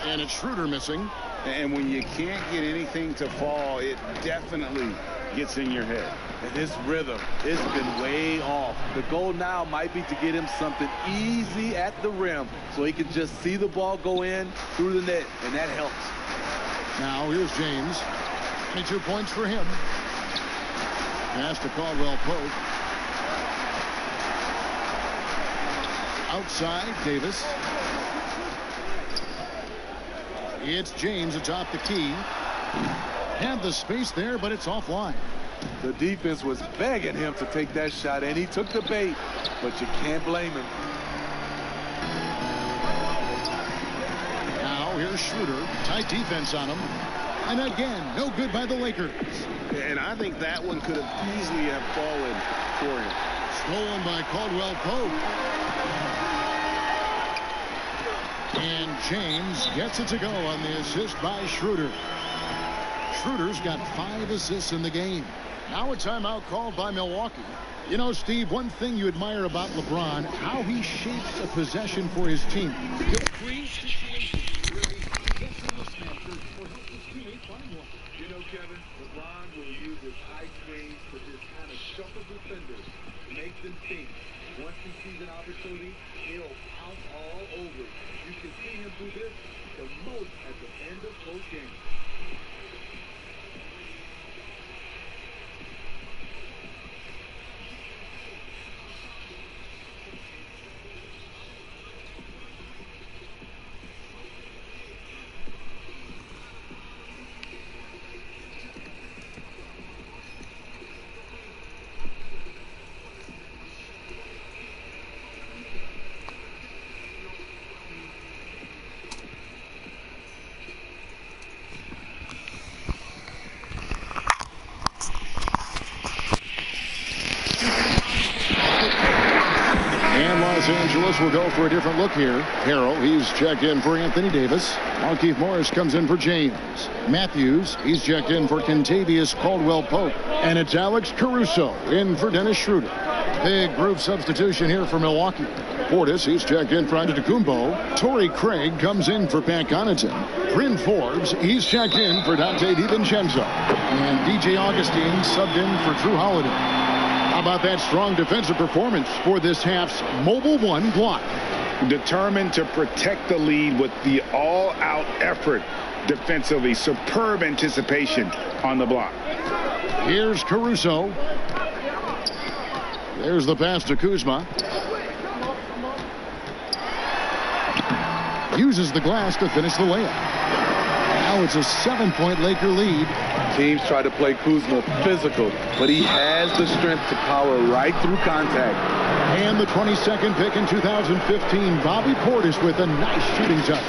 And it's Schroeder missing. And when you can't get anything to fall, it definitely gets in your head. And his rhythm, it's been way off. The goal now might be to get him something easy at the rim so he can just see the ball go in through the net, and that helps. Now here's James. 22 points for him. Pass to Caldwell Pope. Outside, Davis. It's James atop the key. Had the space there, but it's offline. The defense was begging him to take that shot, and he took the bait, but you can't blame him. Now here's Schroeder. Tight defense on him. And again, no good by the Lakers. And I think that one could have easily have fallen for him. Stolen by Caldwell Pope. And James gets it to go on the assist by Schroeder. Schroeder's got 5 assists in the game. Now a timeout called by Milwaukee. You know, Steve, one thing you admire about LeBron, how he shapes a possession for his team. He'll create situations where he gets a mismatch or helps his teammate find one. You know, Kevin, LeBron will use his high screens to just kind of shuffle defenders, make them think. Once he sees an opportunity, he'll pounce all over it. You can see him do this the most at the end of both games. Los Angeles will go for a different look here. Harrell, he's checked in for Anthony Davis. Markieff Morris comes in for James. Matthews, he's checked in for Kentavious Caldwell-Pope. And it's Alex Caruso in for Dennis Schroeder. Big group substitution here for Milwaukee. Portis, he's checked in for Antetokounmpo. Torrey Craig comes in for Pat Connaughton. Bryn Forbes, he's checked in for Dante DiVincenzo. And DJ Augustine subbed in for Drew Holiday. How about that strong defensive performance for this half's Mobile One block? Determined to protect the lead with the all-out effort defensively. Superb anticipation on the block. Here's Caruso. There's the pass to Kuzma. Uses the glass to finish the layup. Now it's a 7-point Laker lead. Teams try to play Kuzma physical, but he has the strength to power right through contact. And the 22nd pick in 2015, Bobby Portis with a nice shooting touch.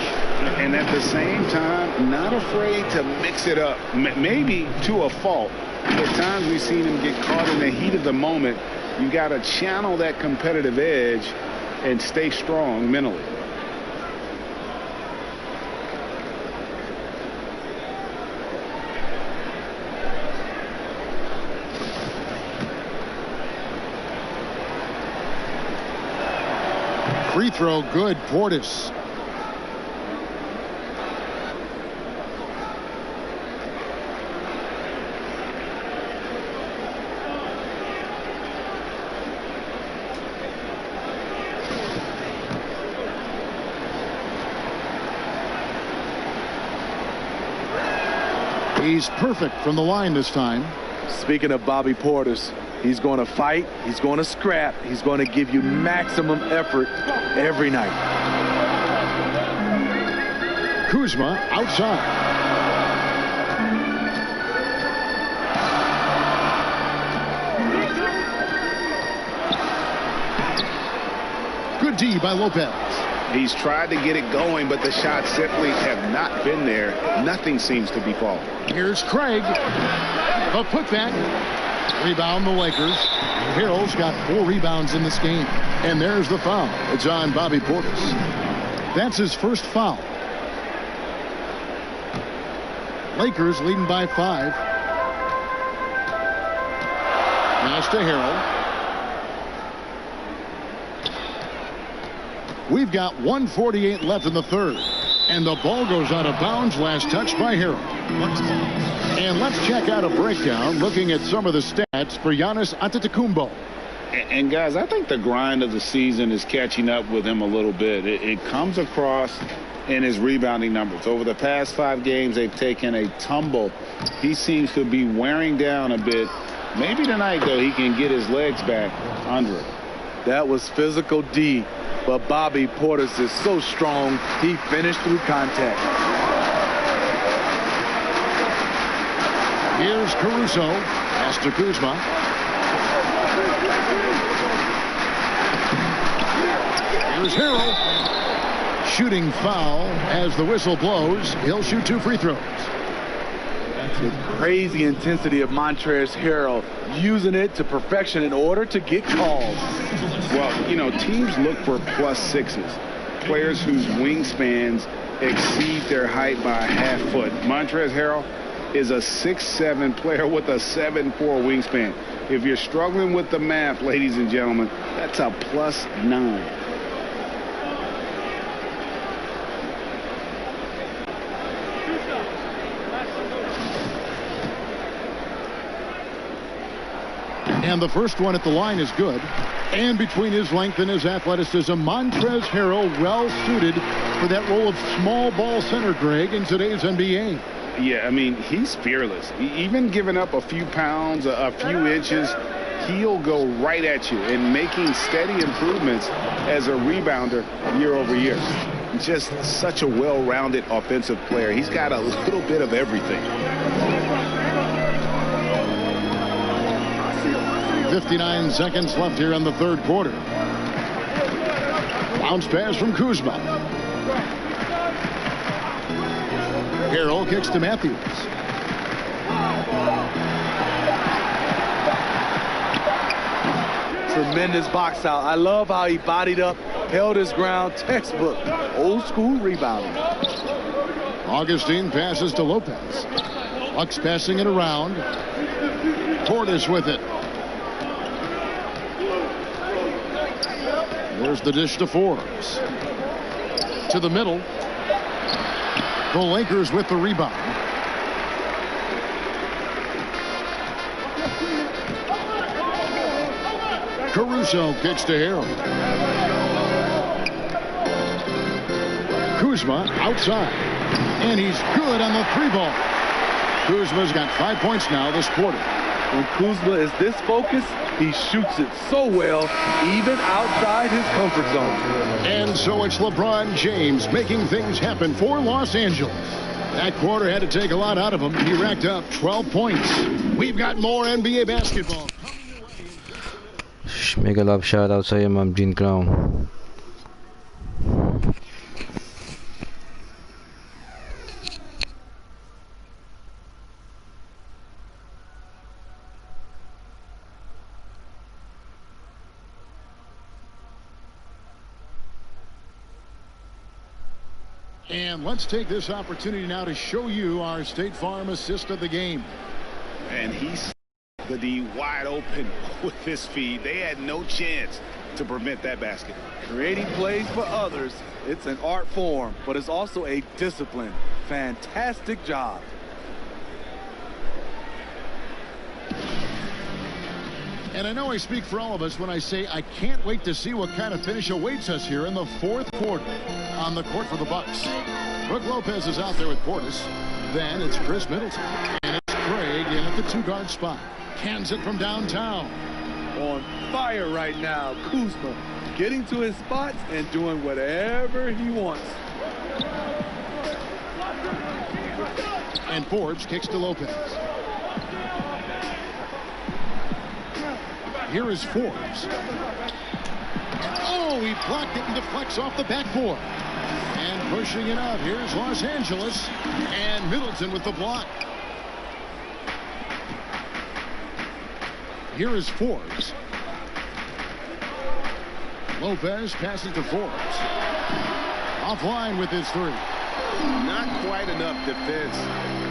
And at the same time, not afraid to mix it up. Maybe to a fault. At times we've seen him get caught in the heat of the moment. You got to channel that competitive edge and stay strong mentally. Free throw good, Portis. He's perfect from the line this time. Speaking of Bobby Portis, he's going to fight, he's going to scrap, he's going to give you maximum effort every night. Kuzma outside. Good D by Lopez. He's tried to get it going, but the shots simply have not been there. Nothing seems to be falling. Here's Craig. A putback. Rebound the Lakers. Harrell's got 4 rebounds in this game. And there's the foul. It's on Bobby Portis. That's his first foul. Lakers leading by 5. Pass to Harrell. We've got 1:48 left in the third. And the ball goes out of bounds. Last touch by Harrell. And let's check out a breakdown looking at some of the stats for Giannis Antetokounmpo. And guys, I think the grind of the season is catching up with him a little bit. It comes across in his rebounding numbers. Over the past 5 games, they've taken a tumble. He seems to be wearing down a bit. Maybe tonight, though, he can get his legs back under it. That was physical D, but Bobby Portis is so strong, he finished through contact. Here's Caruso. Pass to Kuzma. Here's Harrell. Shooting foul as the whistle blows. He'll shoot 2 free throws. The crazy intensity of Montrezl Harrell, using it to perfection in order to get calls. Well, you know, teams look for +6s. Players whose wingspans exceed their height by a half foot. Montrezl Harrell is a 6'7" player with a 7'4" wingspan. If you're struggling with the math, ladies and gentlemen, that's a +9. And the first one at the line is good. And between his length and his athleticism, Montrezl Harrell well suited for that role of small ball center, Greg, in today's NBA. Yeah, I mean, he's fearless. Even giving up a few pounds, a few inches, he'll go right at you, and making steady improvements as a rebounder year over year. Just such a well-rounded offensive player. He's got a little bit of everything. 59 seconds left here in the third quarter. Bounce pass from Kuzma. Harrell kicks to Matthews. Tremendous box out. I love how he bodied up, held his ground. Textbook old school rebounding. Augustine passes to Lopez. Bucks passing it around. Portis with it. There's the dish to Forbes. To the middle. The Lakers with the rebound. Caruso kicks to Harrell. Kuzma outside. And he's good on the 3-ball. Kuzma's got 5 points now this quarter. When Kuzma is this focused, he shoots it so well, even outside his comfort zone. And so it's LeBron James making things happen for Los Angeles. That quarter had to take a lot out of him. He racked up 12 points. We've got more NBA basketball. Mega love shoutout sa iyo, Ma'am Jean Crown. And let's take this opportunity now to show you our State Farm assist of the game. And he's the D wide open with this feed. They had no chance to prevent that basket. Creating plays for others, it's an art form, but it's also a discipline. Fantastic job. And I know I speak for all of us when I say I can't wait to see what kind of finish awaits us here in the fourth quarter. On the court for the Bucks, Brook Lopez is out there with Portis. Then it's Chris Middleton. And it's Craig in at the 2-guard spot. Cans it from downtown. On fire right now, Kuzma getting to his spots and doing whatever he wants. And Forbes kicks to Lopez. Here is Forbes. Oh, he blocked it and deflects off the backboard. And pushing it out, here's Los Angeles. And Middleton with the block. Here is Forbes. Lopez passes to Forbes. Offline with his 3. Not quite enough defense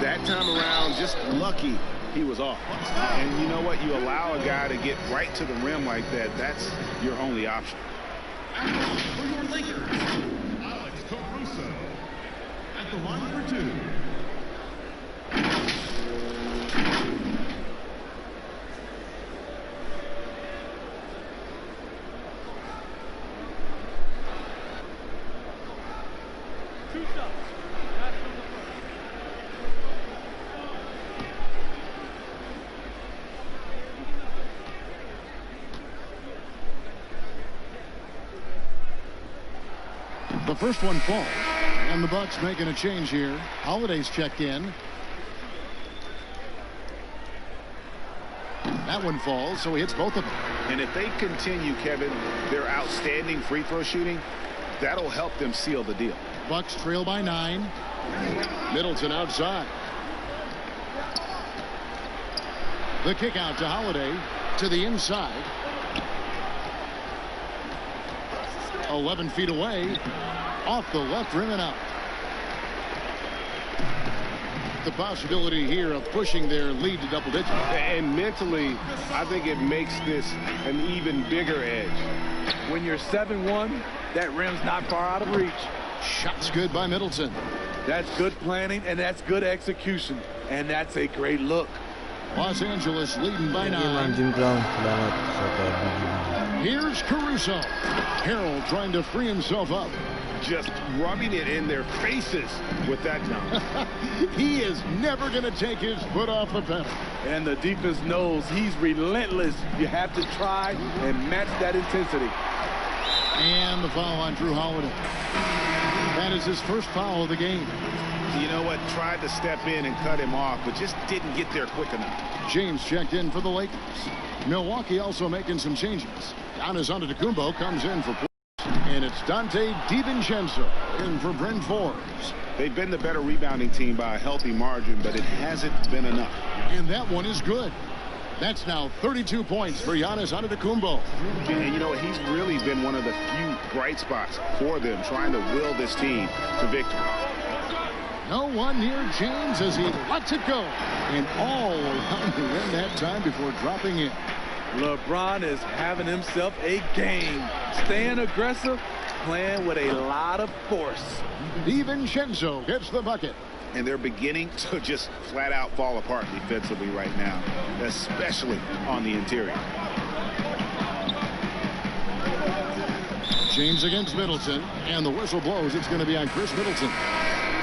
that time around. Just lucky he was off. And you know what? You allow a guy to get right to the rim like that. That's your only option. For your Lakers, Alex Caruso at the line for 2. The first one falls, and the Bucks making a change here. Holiday's checked in. That one falls, so he hits both of them. And if they continue, Kevin, their outstanding free throw shooting, that'll help them seal the deal. Bucks trail by 9. Middleton outside. The kick out to Holiday to the inside. 11 feet away. Off the left rim and out. The possibility here of pushing their lead to double digits. And mentally, I think it makes this an even bigger edge. When you're 7-1, that rim's not far out of reach. Shots good by Middleton. That's good planning, and that's good execution. And that's a great look. Los Angeles leading by 9. Ma'am Jean Crown, salamat sa pag-video. Here's Caruso. Harrell trying to free himself up. Just rubbing it in their faces with that dunk. He is never going to take his foot off the pedal. And the defense knows he's relentless. You have to try and match that intensity. And the foul on Drew Holiday. That is his first foul of the game. You know what? Tried to step in and cut him off, but just didn't get there quick enough. James checked in for the Lakers. Milwaukee also making some changes. Giannis Antetokounmpo comes in for and it's Dante DiVincenzo in for Bryn Forbes. They've been the better rebounding team by a healthy margin, but it hasn't been enough. And that one is good. That's now 32 points for Giannis Antetokounmpo. And you know, he's really been one of the few bright spots for them, trying to will this team to victory. No one near James as he lets it go. And all around the rim that time before dropping in. LeBron is having himself a game. Staying aggressive, playing with a lot of force. DiVincenzo gets the bucket. And they're beginning to just flat out fall apart defensively right now, especially on the interior. James against Middleton, and the whistle blows. It's going to be on Chris Middleton.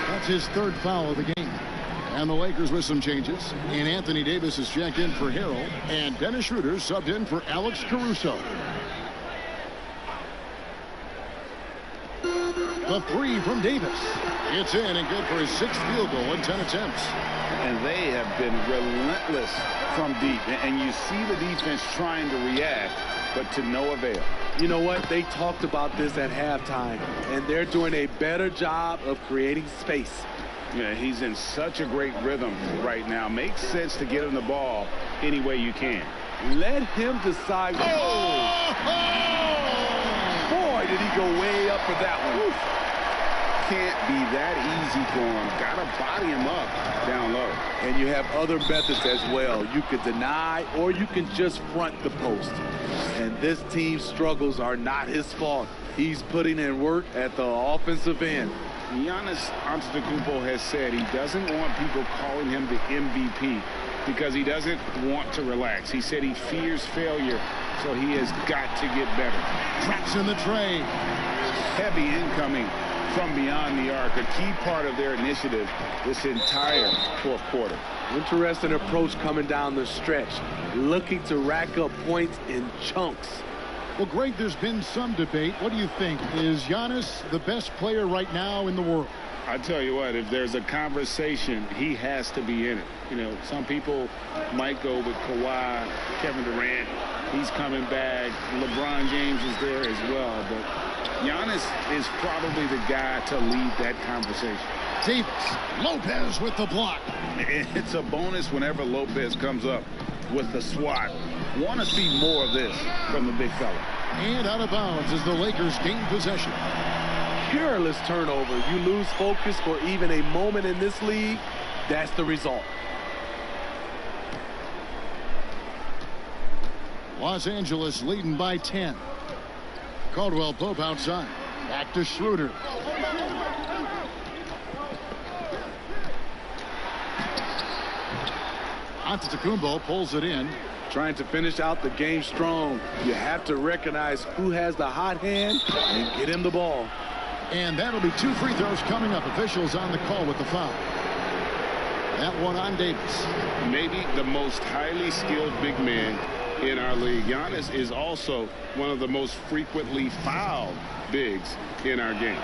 That's his third foul of the game. And the Lakers with some changes. And Anthony Davis is checked in for Harrell. And Dennis Schroeder subbed in for Alex Caruso. The three from Davis. It's in and good for his 6th field goal in 10 attempts. And they have been relentless from deep. And you see the defense trying to react, but to no avail. You know what? They talked about this at halftime, and they're doing a better job of creating space. Yeah, he's in such a great rhythm right now. Makes sense to get him the ball any way you can. Let him decide. Oh! Boy, did he go way up for that one. Can't be that easy for him. Got to body him up down low. And you have other methods as well. You could deny or you can just front the post. And this team's struggles are not his fault. He's putting in work at the offensive end. Giannis Antetokounmpo has said he doesn't want people calling him the MVP because he doesn't want to relax. He said he fears failure, so he has got to get better. Traps in the tray. Heavy incoming from beyond the arc, a key part of their initiative this entire fourth quarter. Interesting approach coming down the stretch, looking to rack up points in chunks. Well, Greg, there's been some debate. What do you think? Is Giannis the best player right now in the world? I tell you what, if there's a conversation, he has to be in it. You know, some people might go with Kawhi, Kevin Durant. He's coming back. LeBron James is there as well. But Giannis is probably the guy to lead that conversation. Davis, Lopez with the block. It's a bonus whenever Lopez comes up with the swat. Want to see more of this from the big fella. And out of bounds as the Lakers gain possession. Careless turnover. You lose focus for even a moment in this league. That's the result. Los Angeles leading by 10. Caldwell Pope outside. Back to Schroeder. Antetokounmpo pulls it in. Trying to finish out the game strong. You have to recognize who has the hot hand and get him the ball. And that'll be 2 free throws coming up. Officials on the call with the foul. That one on Davis. Maybe the most highly skilled big man in our league. Giannis is also one of the most frequently fouled bigs in our game.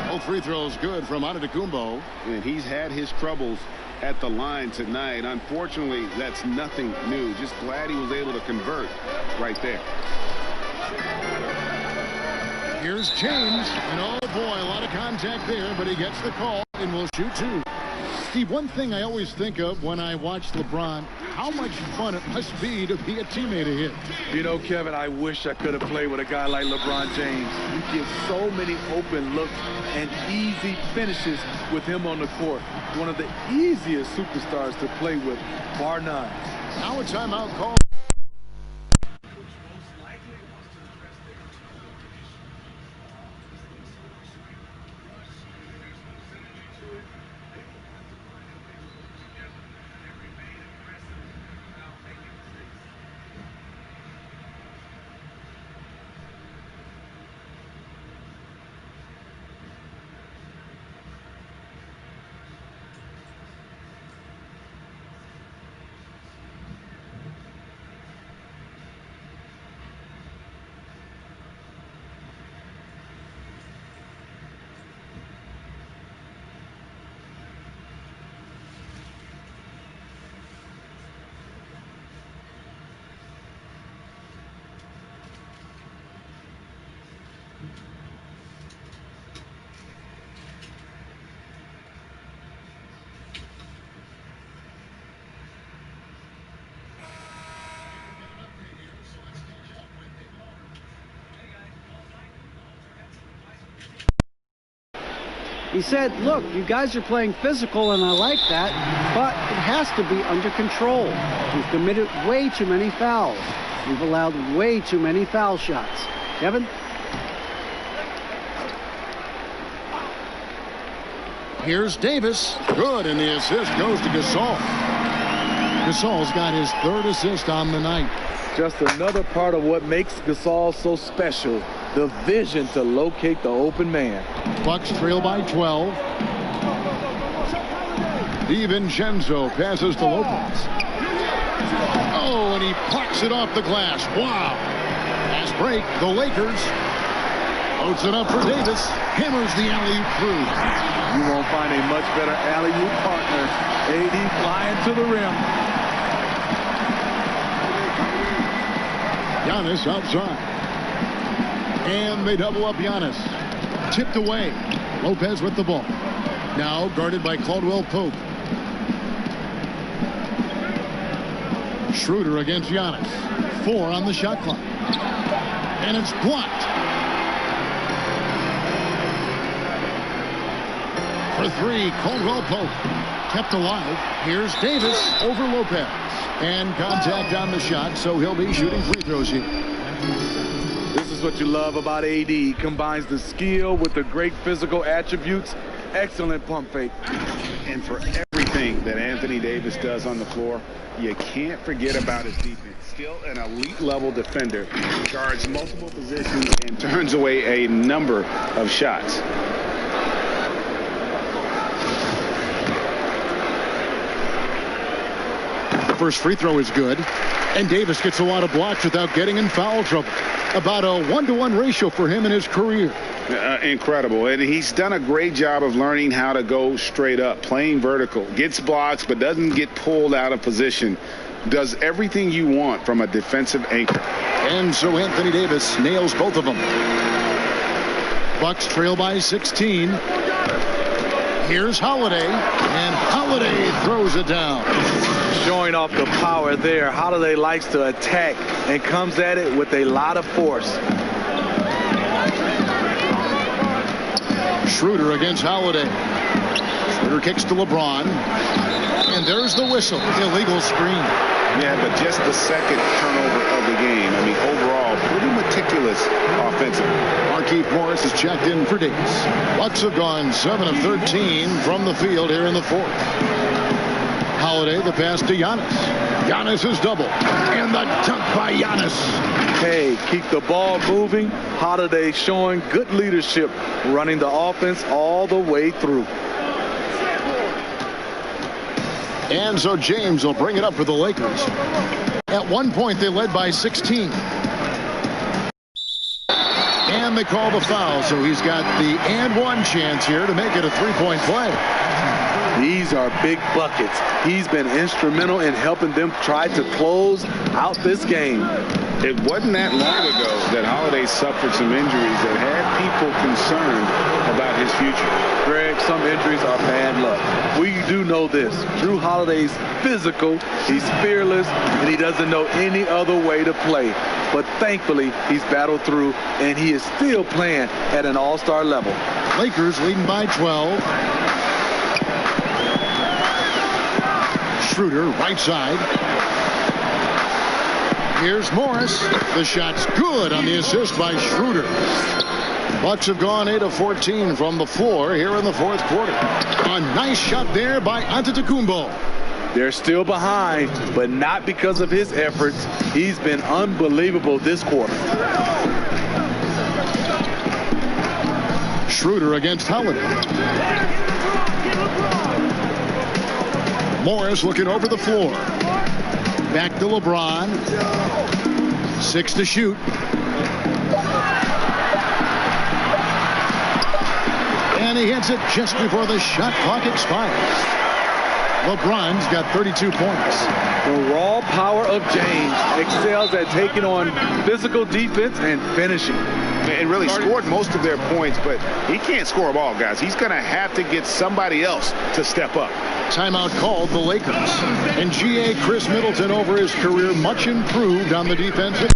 Both free throws good from Antetokounmpo. And he's had his troubles at the line tonight. Unfortunately, that's nothing new. Just glad he was able to convert right there. Here's James. And oh boy, a lot of contact there, but he gets the call and will shoot 2. Steve, one thing I always think of when I watch LeBron, how much fun it must be to be a teammate of his. You know, Kevin, I wish I could have played with a guy like LeBron James. You get so many open looks and easy finishes with him on the court. One of the easiest superstars to play with, bar none. Now a timeout call. He said, look, you guys are playing physical, and I like that, but it has to be under control. We've committed way too many fouls. We've allowed way too many foul shots. Kevin? Here's Davis. Good, and the assist goes to Gasol. Gasol's got his 3rd assist on the night. Just another part of what makes Gasol so special, the vision to locate the open man. Bucks trail by 12. DiVincenzo passes to Lopez. Oh, and he plucks it off the glass. Wow. Fast break. The Lakers. Loads it up for Davis. Hammers the alley-oop through. You won't find a much better alley-oop partner. AD flying to the rim. Giannis outside. And they double up Giannis. Tipped away. Lopez with the ball. Now guarded by Caldwell Pope. Schroeder against Giannis. 4 on the shot clock. And it's blocked. For 3, Caldwell Pope. Kept alive. Here's Davis over Lopez. And contact on the shot, so he'll be shooting free throws here. This is what you love about AD. He combines the skill with the great physical attributes. Excellent pump fake. And for everything that Anthony Davis does on the floor, you can't forget about his defense. Still an elite level defender. Guards multiple positions and turns away a number of shots. First free throw is good, and Davis gets a lot of blocks without getting in foul trouble. About a 1-to-1 ratio for him in his career. Incredible, and he's done a great job of learning how to go straight up, playing vertical, gets blocks but doesn't get pulled out of position, does everything you want from a defensive anchor. And so Anthony Davis nails both of them. Bucks trail by 16. Here's Holiday, and Holiday throws it down. Showing off the power there. Holiday likes to attack and comes at it with a lot of force. Schroeder against Holiday. Schroeder kicks to LeBron. And there's the whistle. Illegal screen. Yeah, but just the second turnover of the game. I mean, overall, pretty meticulous offensively. Markieff Morris is checked in for Davis. Bucks have gone 7 of 13 from the field here in the fourth. Holiday, the pass to Giannis. Giannis is double. And the dunk by Giannis. Hey, keep the ball moving. Holiday showing good leadership, running the offense all the way through. And so James will bring it up for the Lakers. At one point, they led by 16. And they call the foul, so he's got the and-one chance here to make it a three-point play. These are big buckets. He's been instrumental in helping them try to close out this game. It wasn't that long ago that Holiday suffered some injuries that had people concerned about his future. Greg, some injuries are bad luck. We do know this. Drew Holiday's physical, he's fearless, and he doesn't know any other way to play. But thankfully, he's battled through, and he is still playing at an all-star level. Lakers leading by 12. Schroeder, right side. Here's Morris. The shot's good on the assist by Schroeder. Bucks have gone 8 of 14 from the floor here in the fourth quarter. A nice shot there by Antetokounmpo. They're still behind, but not because of his efforts. He's been unbelievable this quarter. Schroeder against Holiday. Morris looking over the floor. Back to LeBron. 6 to shoot. And he hits it just before the shot clock expires. LeBron's got 32 points. The raw power of James excels at taking on physical defense and finishing. And really scored most of their points, but he can't score them all, guys. He's going to have to get somebody else to step up. Timeout called the Lakers. And G.A. Chris Middleton over his career much improved on the defensive.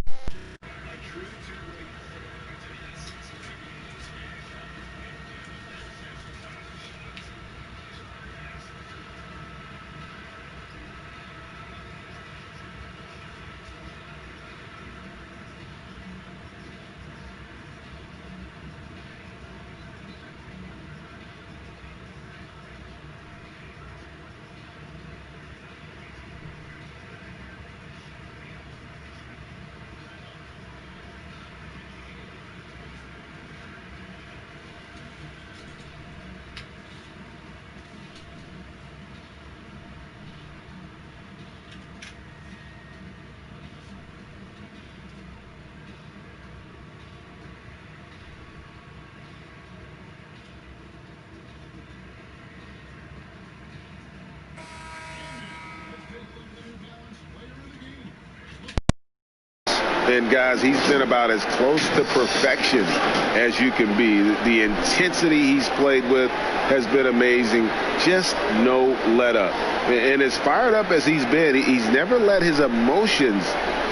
And guys, he's been about as close to perfection as you can be. The intensity he's played with has been amazing. Just no let up. And as fired up as he's been, he's never let his emotions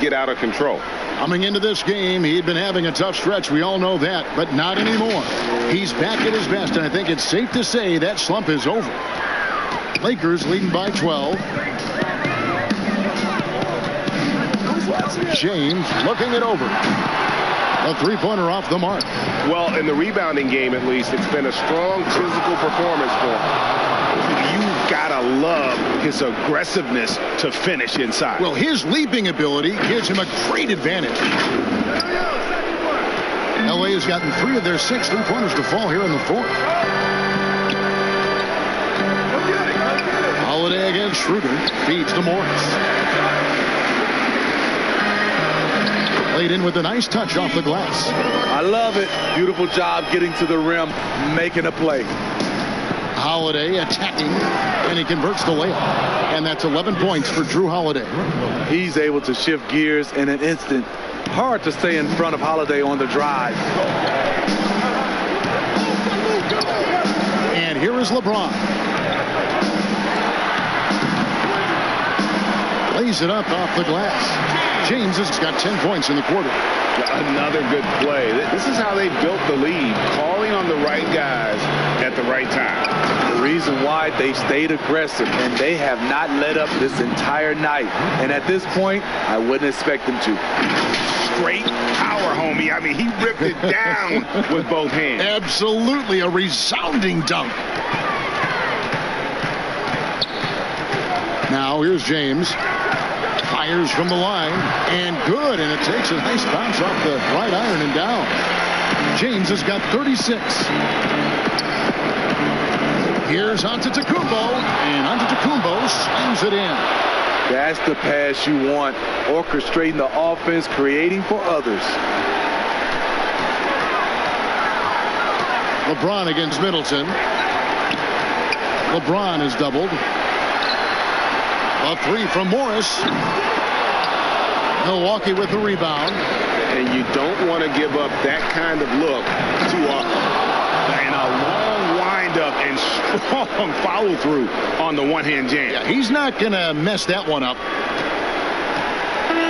get out of control. Coming into this game, he'd been having a tough stretch. We all know that, but not anymore. He's back at his best, and I think it's safe to say that slump is over. Lakers leading by 12. James looking it over. A three-pointer off the mark. Well, in the rebounding game, at least, it's been a strong physical performance for him. You gotta love his aggressiveness to finish inside. Well, his leaping ability gives him a great advantage. LA has gotten 3 of their 6 three-pointers to fall here in the fourth. Holiday against Schroeder. Feeds to Morris. Laid in with a nice touch off the glass. I love it. Beautiful job getting to the rim, making a play. Holiday attacking, and he converts the layup. And that's 11 points for Drew Holiday. He's able to shift gears in an instant. Hard to stay in front of Holiday on the drive. And here is LeBron. Lays it up off the glass. James has got 10 points in the quarter. Another good play. This is how they built the lead, calling on the right guys at the right time. The reason why they stayed aggressive, and they have not let up this entire night. And at this point, I wouldn't expect them to. Great power, homie. I mean, he ripped it down with both hands. Absolutely a resounding dunk. Now here's James. Fires from the line, and good, and it takes a nice bounce off the right iron and down. James has got 36. Here's Antetokounmpo, and Antetokounmpo slams it in. That's the pass you want, orchestrating the offense, creating for others. LeBron against Middleton. LeBron is doubled. A 3 from Morris. Milwaukee with the rebound. And you don't want to give up that kind of look too often. And a long windup and strong follow through on the one-hand jam. Yeah, he's not going to mess that one up.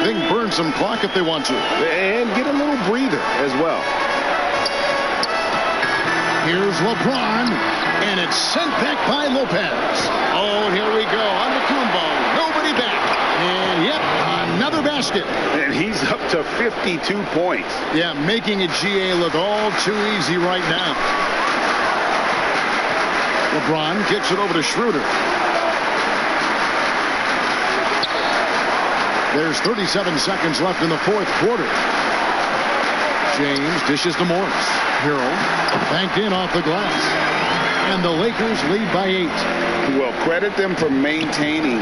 They can burn some clock if they want to. And get a little breather as well. Here's LeBron, and it's sent back by Lopez. Oh, here we go. Antetokounmpo. Nobody back. And yep, another basket. And he's up to 52 points. Yeah, making a GA look all too easy right now. LeBron kicks it over to Schroeder. There's 37 seconds left in the fourth quarter. James dishes to Morris. Harrell banked in off the glass. And the Lakers lead by 8. Well, credit them for maintaining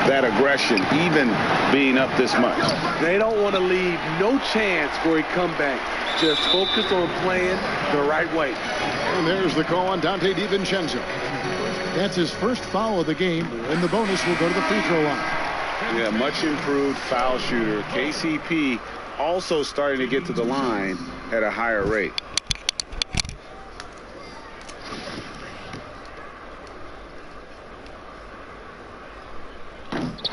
that aggression, even being up this much. They don't want to leave no chance for a comeback. Just focus on playing the right way. And there's the call on Dante DiVincenzo. That's his first foul of the game, and the bonus will go to the free throw line. Yeah, much improved foul shooter. KCP also starting to get to the line at a higher rate.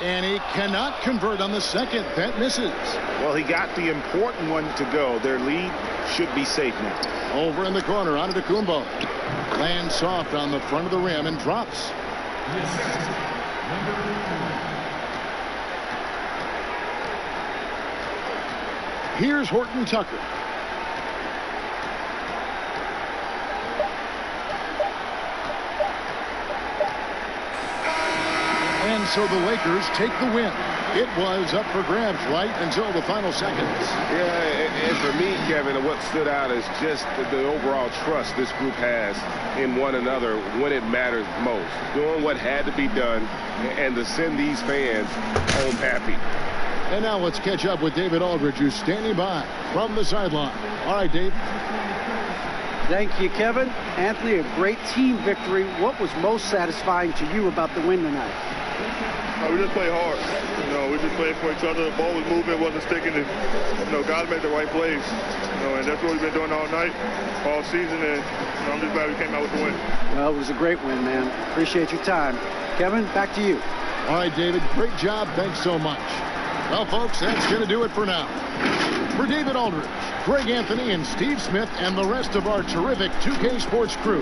And he cannot convert on the second. That misses. Well, he got the important one to go. Their lead should be safe now. Over in the corner, Antetokounmpo lands soft on the front of the rim and drops. Here's Horton Tucker. And so the Lakers take the win. It was up for grabs right until the final seconds. Yeah, and for me, Kevin, what stood out is just the overall trust this group has in one another when it matters most. Doing what had to be done and to send these fans home happy. And now let's catch up with David Aldridge, who's standing by from the sideline. All right, Dave. Thank you, Kevin. Anthony, a great team victory. What was most satisfying to you about the win tonight? We just play hard. We just played for each other. The ball was moving, wasn't sticking. And, guys made the right plays. And that's what we've been doing all night, all season. And I'm just glad we came out with the win. Well, it was a great win, man. Appreciate your time. Kevin, back to you. All right, David, great job. Thanks so much. Well, folks, that's going to do it for now. For David Aldridge, Greg Anthony, and Steve Smith, and the rest of our terrific 2K Sports crew,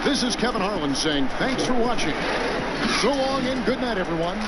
this is Kevin Harlan saying thanks for watching. So long and good night, everyone.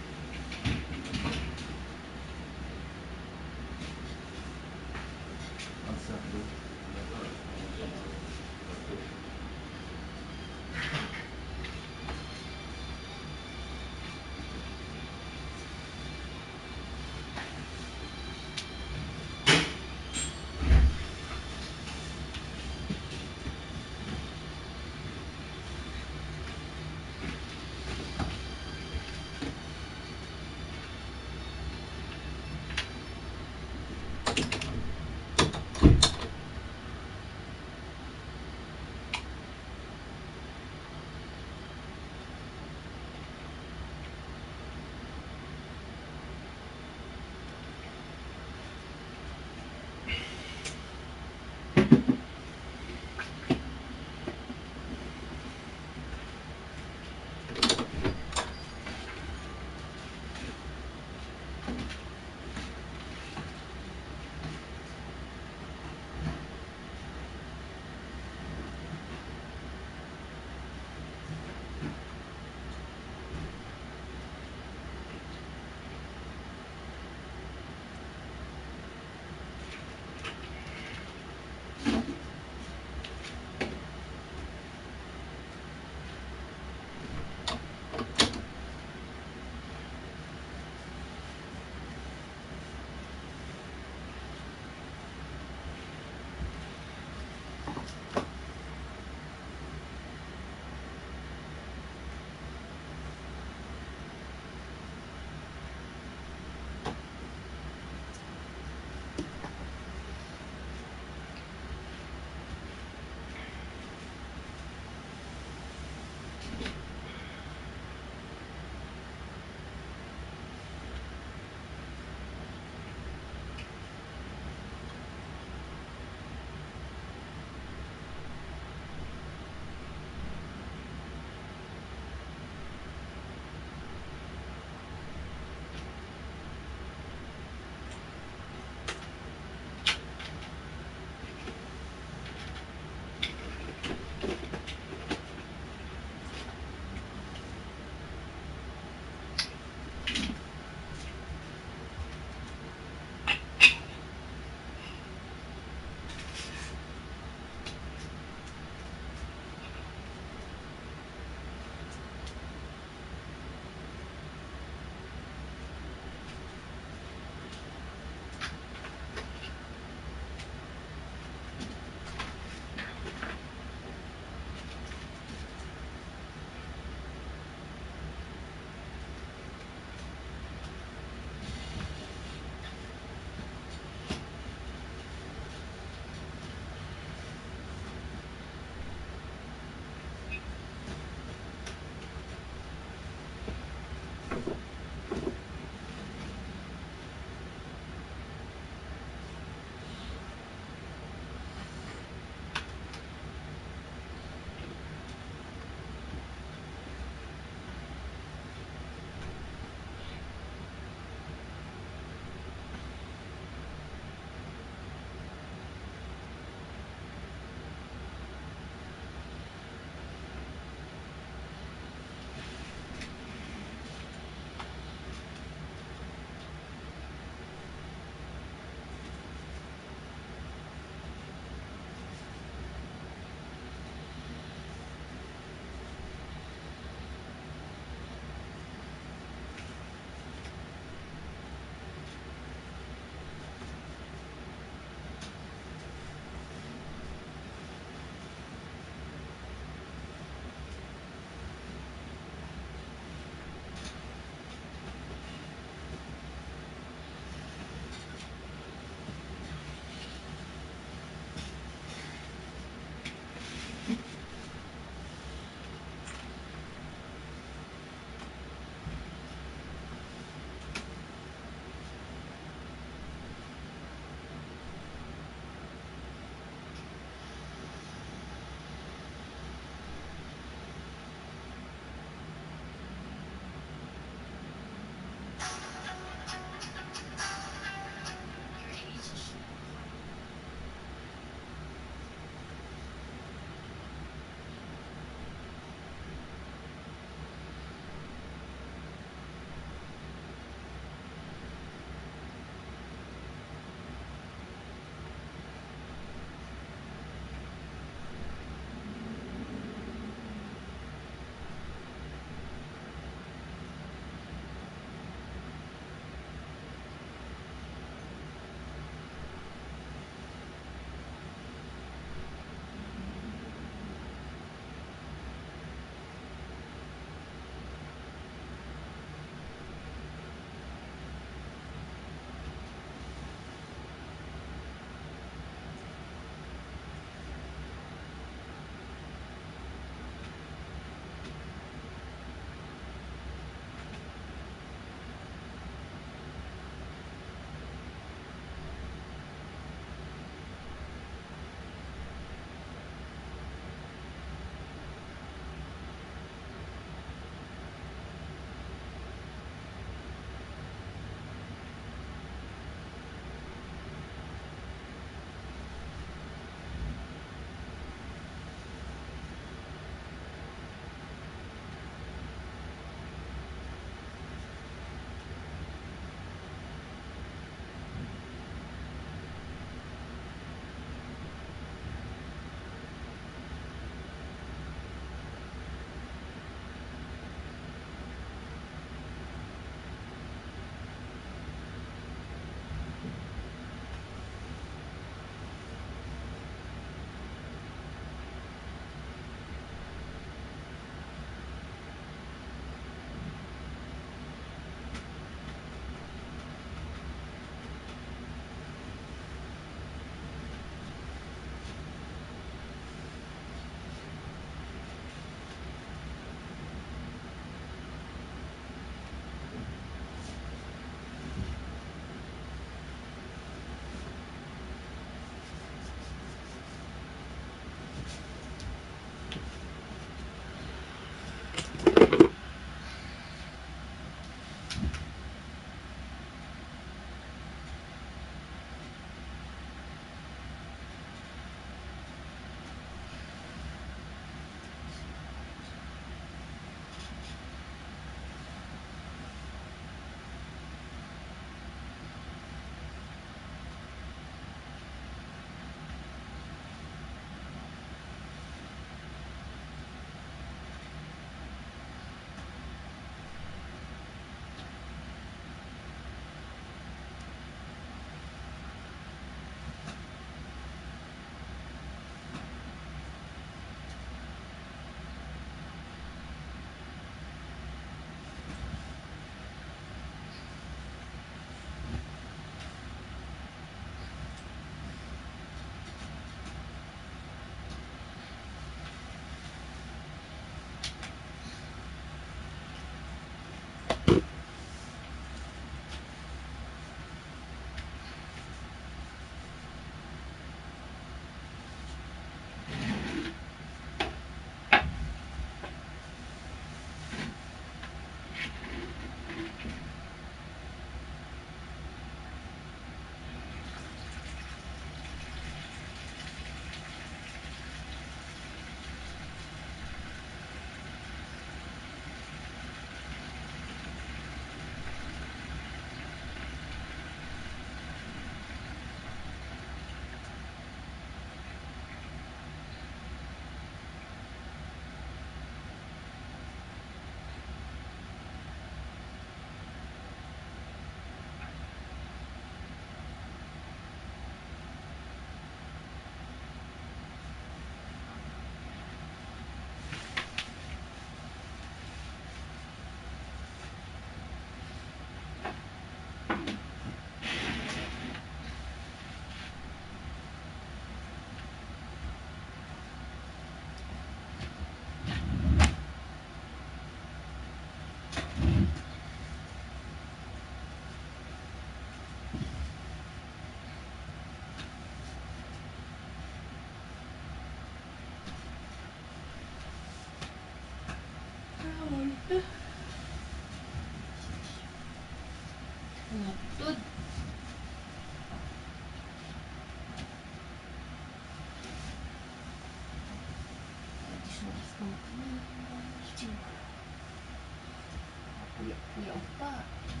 有 bug。